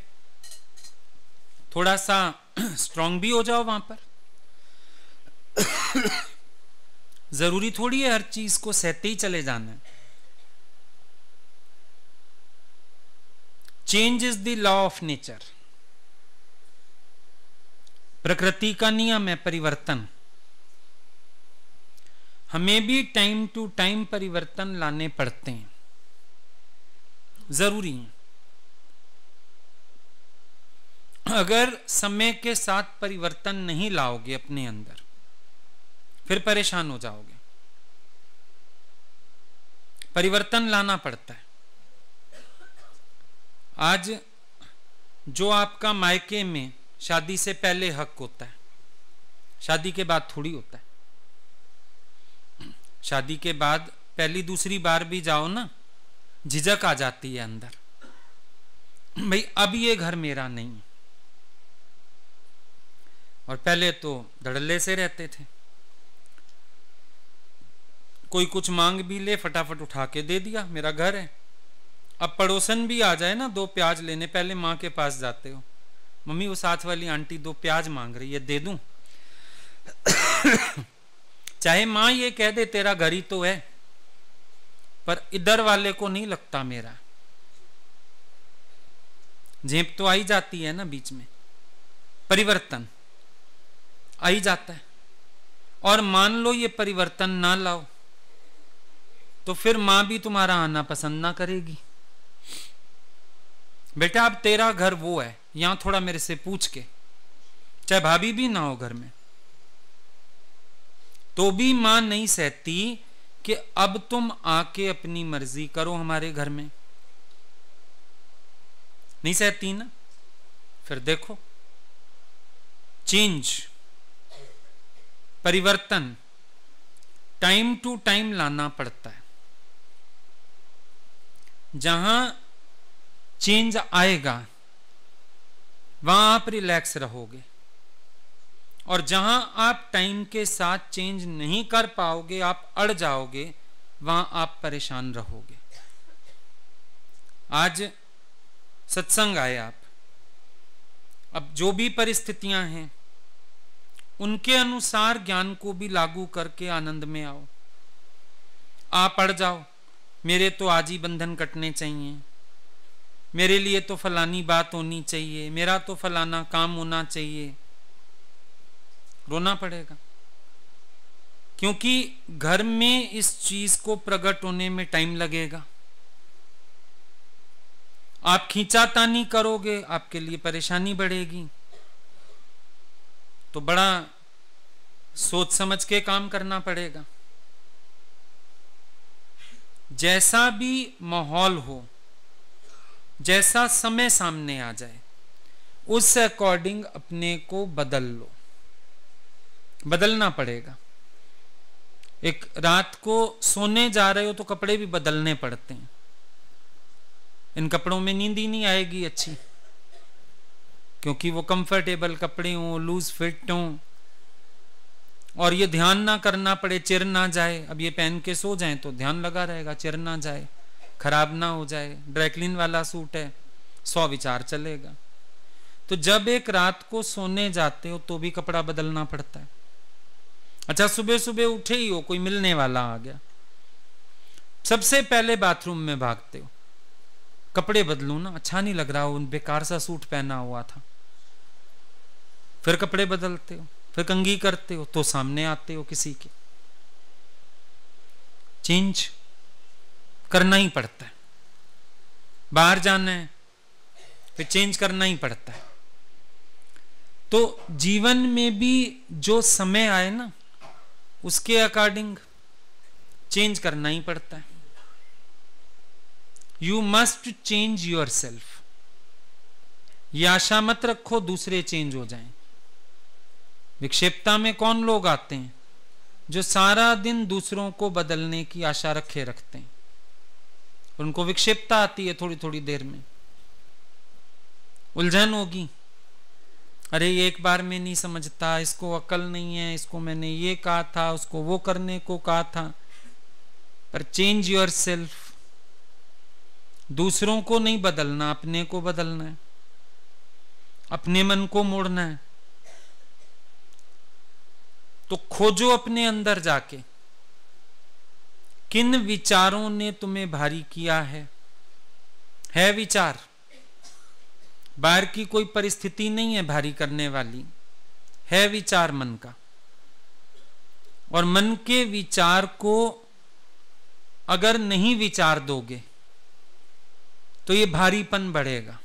थोड़ा सा स्ट्रांग भी हो जाओ वहां पर। जरूरी थोड़ी है हर चीज को सहते ही चले जाना है। Change is the law of nature, प्रकृति का नियम है परिवर्तन। हमें भी टाइम टू टाइम परिवर्तन लाने पड़ते हैं, जरूरी है। अगर समय के साथ परिवर्तन नहीं लाओगे अपने अंदर, फिर परेशान हो जाओगे। परिवर्तन लाना पड़ता है। आज जो आपका मायके में शादी से पहले हक होता है, शादी के बाद थोड़ी होता है। शादी के बाद पहली दूसरी बार भी जाओ ना, झिझक आ जाती है अंदर, भाई अब ये घर मेरा नहीं। और पहले तो धड़ल्ले से रहते थे, कोई कुछ मांग भी ले फटाफट उठा के दे दिया, मेरा घर है। अब पड़ोसन भी आ जाए ना 2 प्याज लेने, पहले माँ के पास जाते हो, मम्मी वो साथ वाली आंटी 2 प्याज मांग रही है, दे दूं? चाहे माँ ये कह दे तेरा घर ही तो है, पर इधर वाले को नहीं लगता मेरा, झेप तो आई जाती है ना बीच में, परिवर्तन आ ही जाता है। और मान लो ये परिवर्तन ना लाओ तो फिर मां भी तुम्हारा आना पसंद ना करेगी। बेटा अब तेरा घर वो है, यहां थोड़ा मेरे से पूछ के, चाहे भाभी भी ना हो घर में, तो भी मां नहीं सहती कि अब तुम आके अपनी मर्जी करो हमारे घर में, नहीं सहती ना। फिर देखो चेंज, परिवर्तन टाइम टू टाइम लाना पड़ता है। जहां चेंज आएगा वहां आप रिलैक्स रहोगे, और जहां आप टाइम के साथ चेंज नहीं कर पाओगे, आप अड़ जाओगे, वहां आप परेशान रहोगे। आज सत्संग आए आप, अब जो भी परिस्थितियां हैं उनके अनुसार ज्ञान को भी लागू करके आनंद में आओ। आप अड़ जाओ, मेरे तो आज ही बंधन कटने चाहिए, मेरे लिए तो फलानी बात होनी चाहिए, मेरा तो फलाना काम होना चाहिए, रोना पड़ेगा। क्योंकि घर में इस चीज को प्रकट होने में टाइम लगेगा। आप खींचातानी करोगे, आपके लिए परेशानी बढ़ेगी। तो बड़ा सोच समझ के काम करना पड़ेगा। जैसा भी माहौल हो, जैसा समय सामने आ जाए, उस अकॉर्डिंग अपने को बदल लो, बदलना पड़ेगा। एक रात को सोने जा रहे हो तो कपड़े भी बदलने पड़ते हैं। इन कपड़ों में नींद ही नहीं आएगी अच्छी, क्योंकि वो कंफर्टेबल कपड़े हों, लूज फिट हों, और ये ध्यान ना करना पड़े, चिर ना जाए। अब ये पहन के सो जाएं तो ध्यान लगा रहेगा, चिर ना जाए, खराब ना हो जाए। ड्राइक्लीन वाला सूट है, 100 विचार चलेगा। तो जब एक रात को सोने जाते हो तो भी कपड़ा बदलना पड़ता है। अच्छा सुबह सुबह उठे ही हो, कोई मिलने वाला आ गया, सबसे पहले बाथरूम में भागते हो, कपड़े बदलूं ना, अच्छा नहीं लग रहा हो, बेकार सा सूट पहना हुआ था, फिर कपड़े बदलते हो, फिर कंघी करते हो, तो सामने आते हो किसी के। चेंज करना ही पड़ता है। बाहर जाना है फिर चेंज करना ही पड़ता है। तो जीवन में भी जो समय आए ना, उसके अकॉर्डिंग चेंज करना ही पड़ता है। You must change your self. ये आशा मत रखो दूसरे चेंज हो जाएं। विक्षेपता में कौन लोग आते हैं? जो सारा दिन दूसरों को बदलने की आशा रखे रखते हैं। उनको विक्षेपता आती है थोड़ी थोड़ी देर में, उलझन होगी, अरे ये एक बार में नहीं समझता, इसको अकल नहीं है, इसको मैंने ये कहा था, उसको वो करने को कहा था। पर चेंज योर सेल्फ। दूसरों को नहीं बदलना, अपने को बदलना है, अपने मन को मोड़ना है। तो खोजो अपने अंदर जाके, किन विचारों ने तुम्हें भारी किया है विचार। बाहर की कोई परिस्थिति नहीं है भारी करने वाली, है विचार मन का। और मन के विचार को अगर नहीं विचार दोगे तो ये भारीपन बढ़ेगा।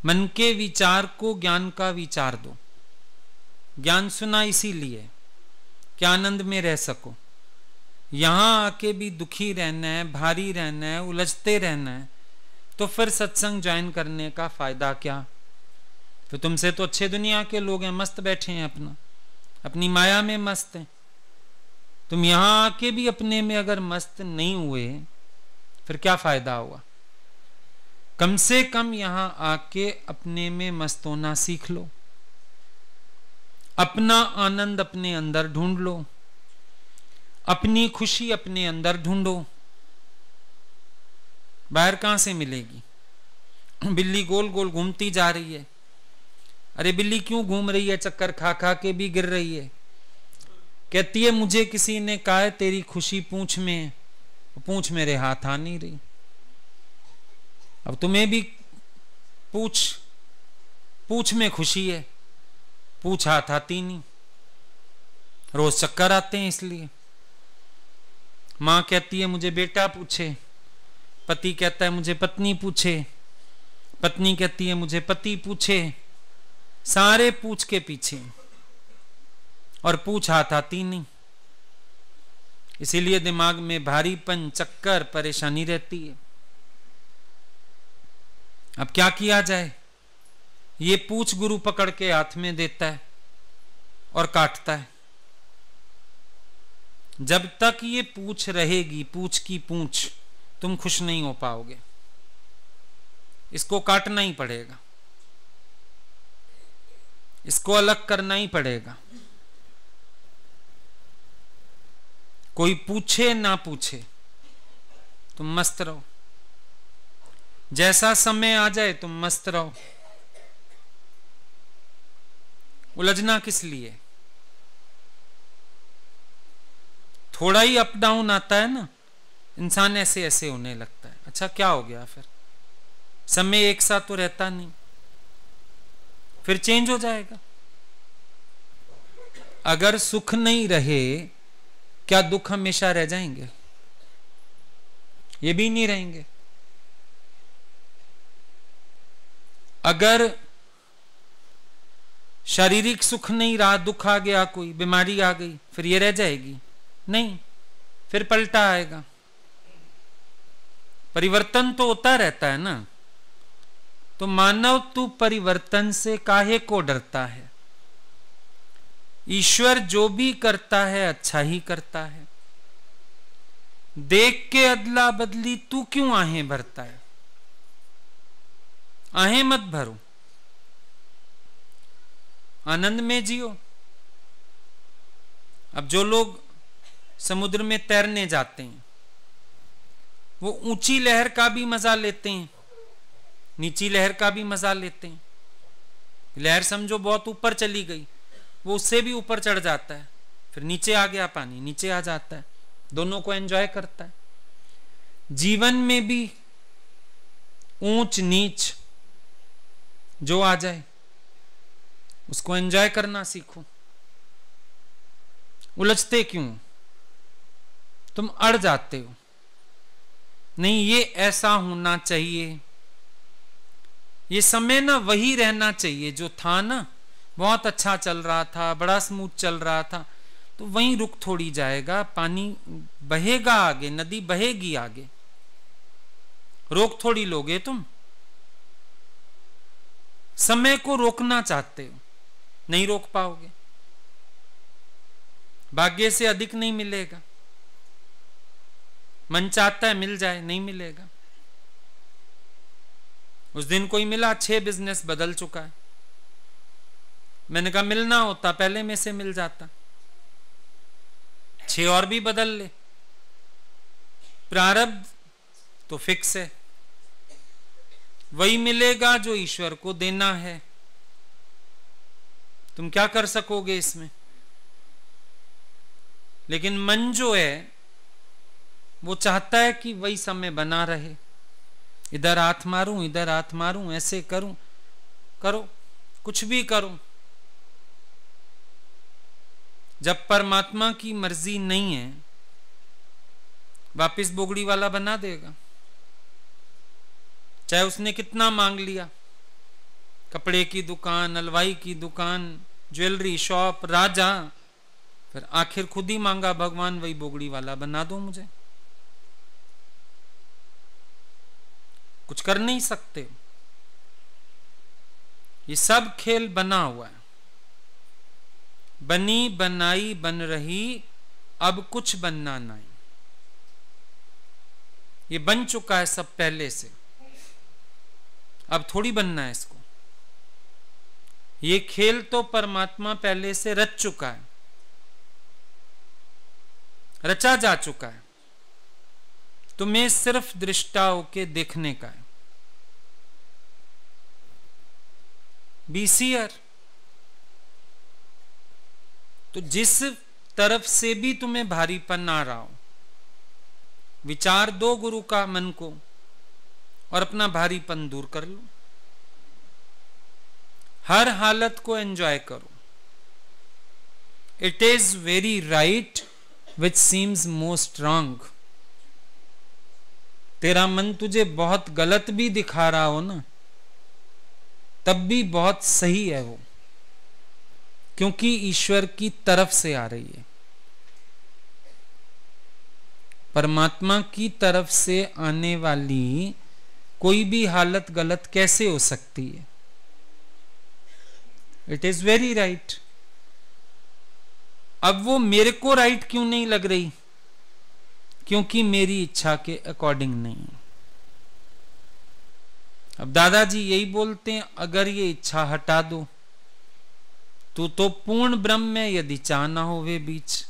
मन के विचार को ज्ञान का विचार दो। ज्ञान सुना इसीलिए कि आनंद में रह सको। यहां आके भी दुखी रहना है, भारी रहना है, उलझते रहना है, तो फिर सत्संग ज्वाइन करने का फायदा क्या? फिर तुमसे तो अच्छे दुनिया के लोग हैं, मस्त बैठे हैं, अपनी माया में मस्त हैं। तुम यहां आके भी अपने में अगर मस्त नहीं हुए फिर क्या फायदा हुआ? कम से कम यहां आके अपने में मस्त होना सीख लो, अपना आनंद अपने अंदर ढूंढ लो, अपनी खुशी अपने अंदर ढूंढो। बाहर कहां से मिलेगी? बिल्ली गोल गोल घूमती जा रही है। अरे बिल्ली क्यों घूम रही है? चक्कर खा खा के भी गिर रही है। कहती है मुझे किसी ने कहा है तेरी खुशी पूंछ में है, पूंछ मेरे हाथ आ नहीं रही। अब तुम्हें भी पूंछ में खुशी है, पूंछ हाथ आती नहीं, रोज चक्कर आते हैं इसलिए। मां कहती है मुझे बेटा पूछे, पति कहता है मुझे पत्नी पूछे, पत्नी कहती है मुझे पति पूछे, सारे पूछ के पीछे और पूछ हाथ आती नहीं। इसीलिए दिमाग में भारीपन, चक्कर, परेशानी रहती है। अब क्या किया जाए? ये पूछ गुरु पकड़ के हाथ में देता है और काटता है। जब तक ये पूछ रहेगी, पूछ की पूछ, तुम खुश नहीं हो पाओगे। इसको काटना ही पड़ेगा, इसको अलग करना ही पड़ेगा। कोई पूछे ना पूछे, तुम मस्त रहो। जैसा समय आ जाए तुम मस्त रहो। उलझना किस लिए? थोड़ा ही अप डाउन आता है ना, इंसान ऐसे ऐसे होने लगता है। अच्छा क्या हो गया? फिर समय एक साथ तो रहता नहीं, फिर चेंज हो जाएगा। अगर सुख नहीं रहे, क्या दुख हमेशा रह जाएंगे? ये भी नहीं रहेंगे। अगर शारीरिक सुख नहीं रहा, दुख आ गया, कोई बीमारी आ गई, फिर ये रह जाएगी? नहीं, फिर पलटा आएगा। परिवर्तन तो होता रहता है ना। तो मानव तू परिवर्तन से काहे को डरता है? ईश्वर जो भी करता है अच्छा ही करता है। देख के अदला बदली तू क्यों आहें भरता है? आहें मत भरो, आनंद में जियो। अब जो लोग समुद्र में तैरने जाते हैं वो ऊंची लहर का भी मजा लेते हैं, नीची लहर का भी मजा लेते हैं। लहर समझो बहुत ऊपर चली गई, वो उससे भी ऊपर चढ़ जाता है, फिर नीचे आ गया पानी, नीचे आ जाता है, दोनों को एंजॉय करता है। जीवन में भी ऊंच नीच जो आ जाए उसको एंजॉय करना सीखो। उलझते क्यों? तुम अड़ जाते हो। नहीं, ये ऐसा होना चाहिए, ये समय ना वही रहना चाहिए जो था ना, बहुत अच्छा चल रहा था, बड़ा स्मूथ चल रहा था, तो वहीं रुक थोड़ी जाएगा। पानी बहेगा आगे, नदी बहेगी आगे, रोक थोड़ी लोगे तुम। समय को रोकना चाहते हो, नहीं रोक पाओगे। भाग्य से अधिक नहीं मिलेगा। मन चाहता है मिल जाए, नहीं मिलेगा। उस दिन कोई मिला, 6 बिजनेस बदल चुका है। मैंने कहा मिलना होता पहले में से मिल जाता, 6 और भी बदल ले। प्रारब्ध तो फिक्स है, वही मिलेगा जो ईश्वर को देना है। तुम क्या कर सकोगे इसमें? लेकिन मन जो है वो चाहता है कि वही समय बना रहे। इधर हाथ मारूं, इधर हाथ मारूं, ऐसे करूं, करो, कुछ भी करो। जब परमात्मा की मर्जी नहीं है, वापिस बोगड़ी वाला बना देगा। चाहे उसने कितना मांग लिया, कपड़े की दुकान, हलवाई की दुकान, ज्वेलरी शॉप, राजा, फिर आखिर खुद ही मांगा, भगवान वही बोगड़ी वाला बना दो मुझे। कुछ कर नहीं सकते। ये सब खेल बना हुआ है। बनी बनाई बन रही अब कुछ बनना नहीं, ये बन चुका है सब पहले से, अब थोड़ी बनना है इसको। ये खेल तो परमात्मा पहले से रच चुका है, रचा जा चुका है, तुम्हें सिर्फ दृष्टा होके देखने का है। बी सीयर। तो जिस तरफ से भी तुम्हें भारीपन आ रहा हो, विचार दो गुरु का मन को और अपना भारीपन दूर कर लो। हर हालत को एंजॉय करो। It is very right which seems most wrong. तेरा मन तुझे बहुत गलत भी दिखा रहा हो ना, तब भी बहुत सही है वो, क्योंकि ईश्वर की तरफ से आ रही है। परमात्मा की तरफ से आने वाली कोई भी हालत गलत कैसे हो सकती है? It is very right. अब वो मेरे को राइट क्यों नहीं लग रही? क्योंकि मेरी इच्छा के अकॉर्डिंग नहीं। अब दादाजी यही बोलते हैं, अगर ये इच्छा हटा दो तू तो पूर्ण ब्रह्म में, यदि चाह ना हो वे बीच।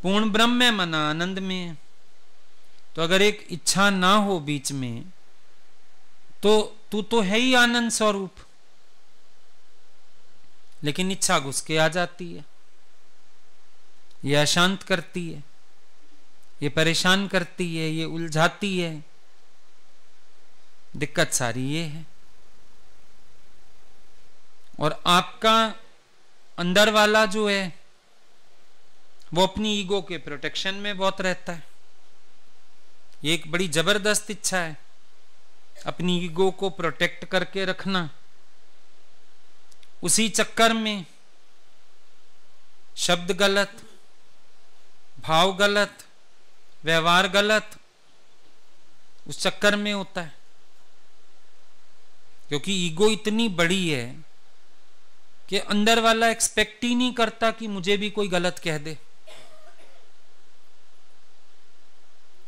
पूर्ण ब्रह्म में मना आनंद में है। तो अगर एक इच्छा ना हो बीच में, तो तू तो है ही आनंद स्वरूप। लेकिन इच्छा घुस के आ जाती है, ये अशांत करती है, ये परेशान करती है, ये उलझाती है। दिक्कत सारी ये है। और आपका अंदर वाला जो है वो अपनी ईगो के प्रोटेक्शन में बहुत रहता है। ये एक बड़ी जबरदस्त इच्छा है, अपनी ईगो को प्रोटेक्ट करके रखना। उसी चक्कर में शब्द गलत, भाव गलत, व्यवहार गलत, उस चक्कर में होता है। क्योंकि ईगो इतनी बड़ी है कि अंदर वाला एक्सपेक्ट ही नहीं करता कि मुझे भी कोई गलत कह दे।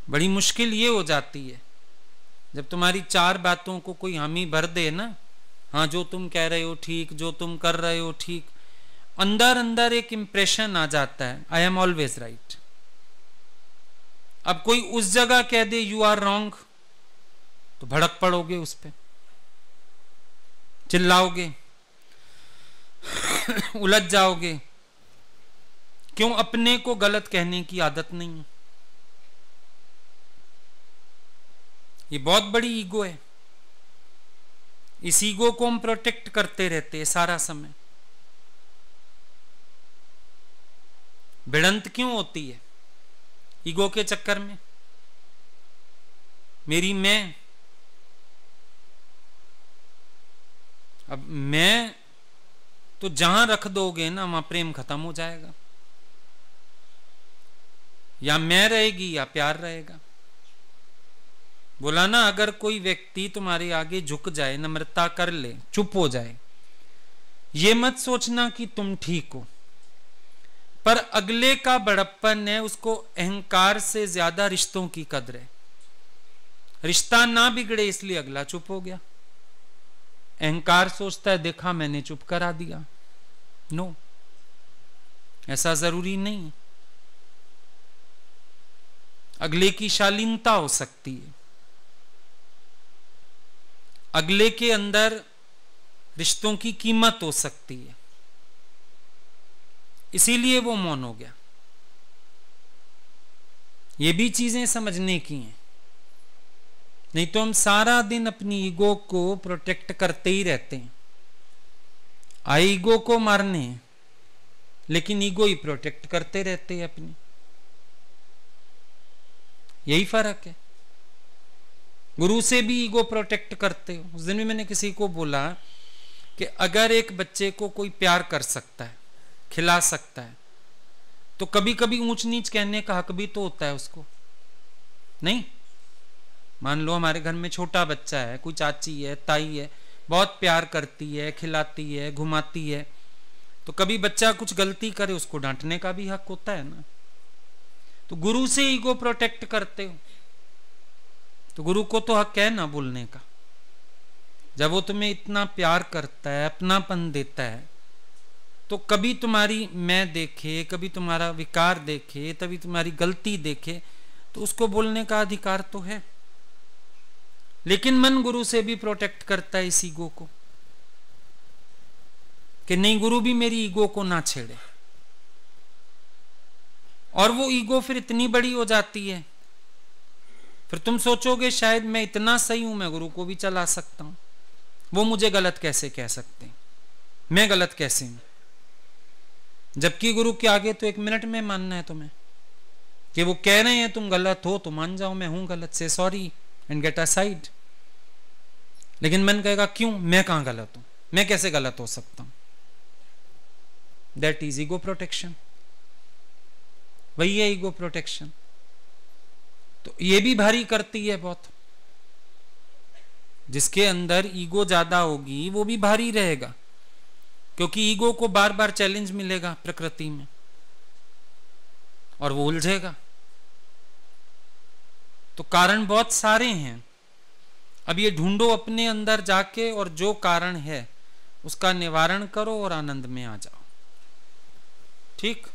बड़ी मुश्किल ये हो जाती है जब तुम्हारी चार बातों को कोई हामी भर दे ना, हाँ जो तुम कह रहे हो ठीक, जो तुम कर रहे हो ठीक, अंदर अंदर एक इंप्रेशन आ जाता है, आई एम ऑलवेज राइट। अब कोई उस जगह कह दे यू आर रॉन्ग, तो भड़क पड़ोगे, उस पे चिल्लाओगे, उलझ जाओगे। क्यों? अपने को गलत कहने की आदत नहीं है। ये बहुत बड़ी ईगो है। इस ईगो को हम प्रोटेक्ट करते रहते हैं सारा समय। भिड़ंत क्यों होती है? ईगो के चक्कर में। मेरी मैं, अब मैं तो जहां रख दोगे ना, वहां प्रेम खत्म हो जाएगा। या मैं रहेगी या प्यार रहेगा। बोला ना, अगर कोई व्यक्ति तुम्हारे आगे झुक जाए, नम्रता कर ले, चुप हो जाए, ये मत सोचना कि तुम ठीक हो। पर अगले का बड़प्पन है, उसको अहंकार से ज्यादा रिश्तों की कदर है। रिश्ता ना बिगड़े इसलिए अगला चुप हो गया। अहंकार सोचता है देखा मैंने चुप करा दिया। नो, ऐसा जरूरी नहीं। अगले की शालीनता हो सकती है, अगले के अंदर रिश्तों की कीमत हो सकती है, इसीलिए वो मौन हो गया। ये भी चीजें समझने की हैं। नहीं तो हम सारा दिन अपनी ईगो को प्रोटेक्ट करते ही रहते हैं। आई ईगो को मारने, लेकिन ईगो ही प्रोटेक्ट करते रहते हैं अपनी। यही फर्क है। गुरु से भी ईगो प्रोटेक्ट करते हो। उस दिन भी मैंने किसी को बोला कि अगर एक बच्चे को कोई प्यार कर सकता है, खिला सकता है, तो कभी कभी ऊंच नीच कहने का हक भी तो होता है उसको, नहीं? मान लो हमारे घर में छोटा बच्चा है, कोई चाची है, ताई है, बहुत प्यार करती है, खिलाती है, घुमाती है, तो कभी बच्चा कुछ गलती करे, उसको डांटने का भी हक होता है ना। तो गुरु से ईगो प्रोटेक्ट करते हो, तो गुरु को तो हक है ना बोलने का। जब वो तुम्हें इतना प्यार करता है, अपनापन देता है, तो कभी तुम्हारी मैं देखे, कभी तुम्हारा विकार देखे, तभी तुम्हारी गलती देखे, तो उसको बोलने का अधिकार तो है। लेकिन मन गुरु से भी प्रोटेक्ट करता है इस ईगो को, कि नहीं गुरु भी मेरी ईगो को ना छेड़े। और वो ईगो फिर इतनी बड़ी हो जाती है, फिर तुम सोचोगे शायद मैं इतना सही हूं, मैं गुरु को भी चला सकता हूं, वो मुझे गलत कैसे कह सकते हैं, मैं गलत कैसे हूं। जबकि गुरु के आगे तो 1 मिनट में मानना है तुम्हें, कि वो कह रहे हैं तुम गलत हो तो मान जाओ, मैं हूं गलत, से सॉरी एंड गेट असाइड। लेकिन मन कहेगा क्यों, मैं कहां गलत हूं, मैं कैसे गलत हो सकता हूं। दैट इज ईगो प्रोटेक्शन, वही है ईगो प्रोटेक्शन। तो ये भी भारी करती है बहुत। जिसके अंदर ईगो ज्यादा होगी वो भी भारी रहेगा, क्योंकि ईगो को बार बार चैलेंज मिलेगा प्रकृति में और वो उलझेगा। तो कारण बहुत सारे हैं, अब ये ढूंढो अपने अंदर जाके, और जो कारण है उसका निवारण करो और आनंद में आ जाओ। ठीक।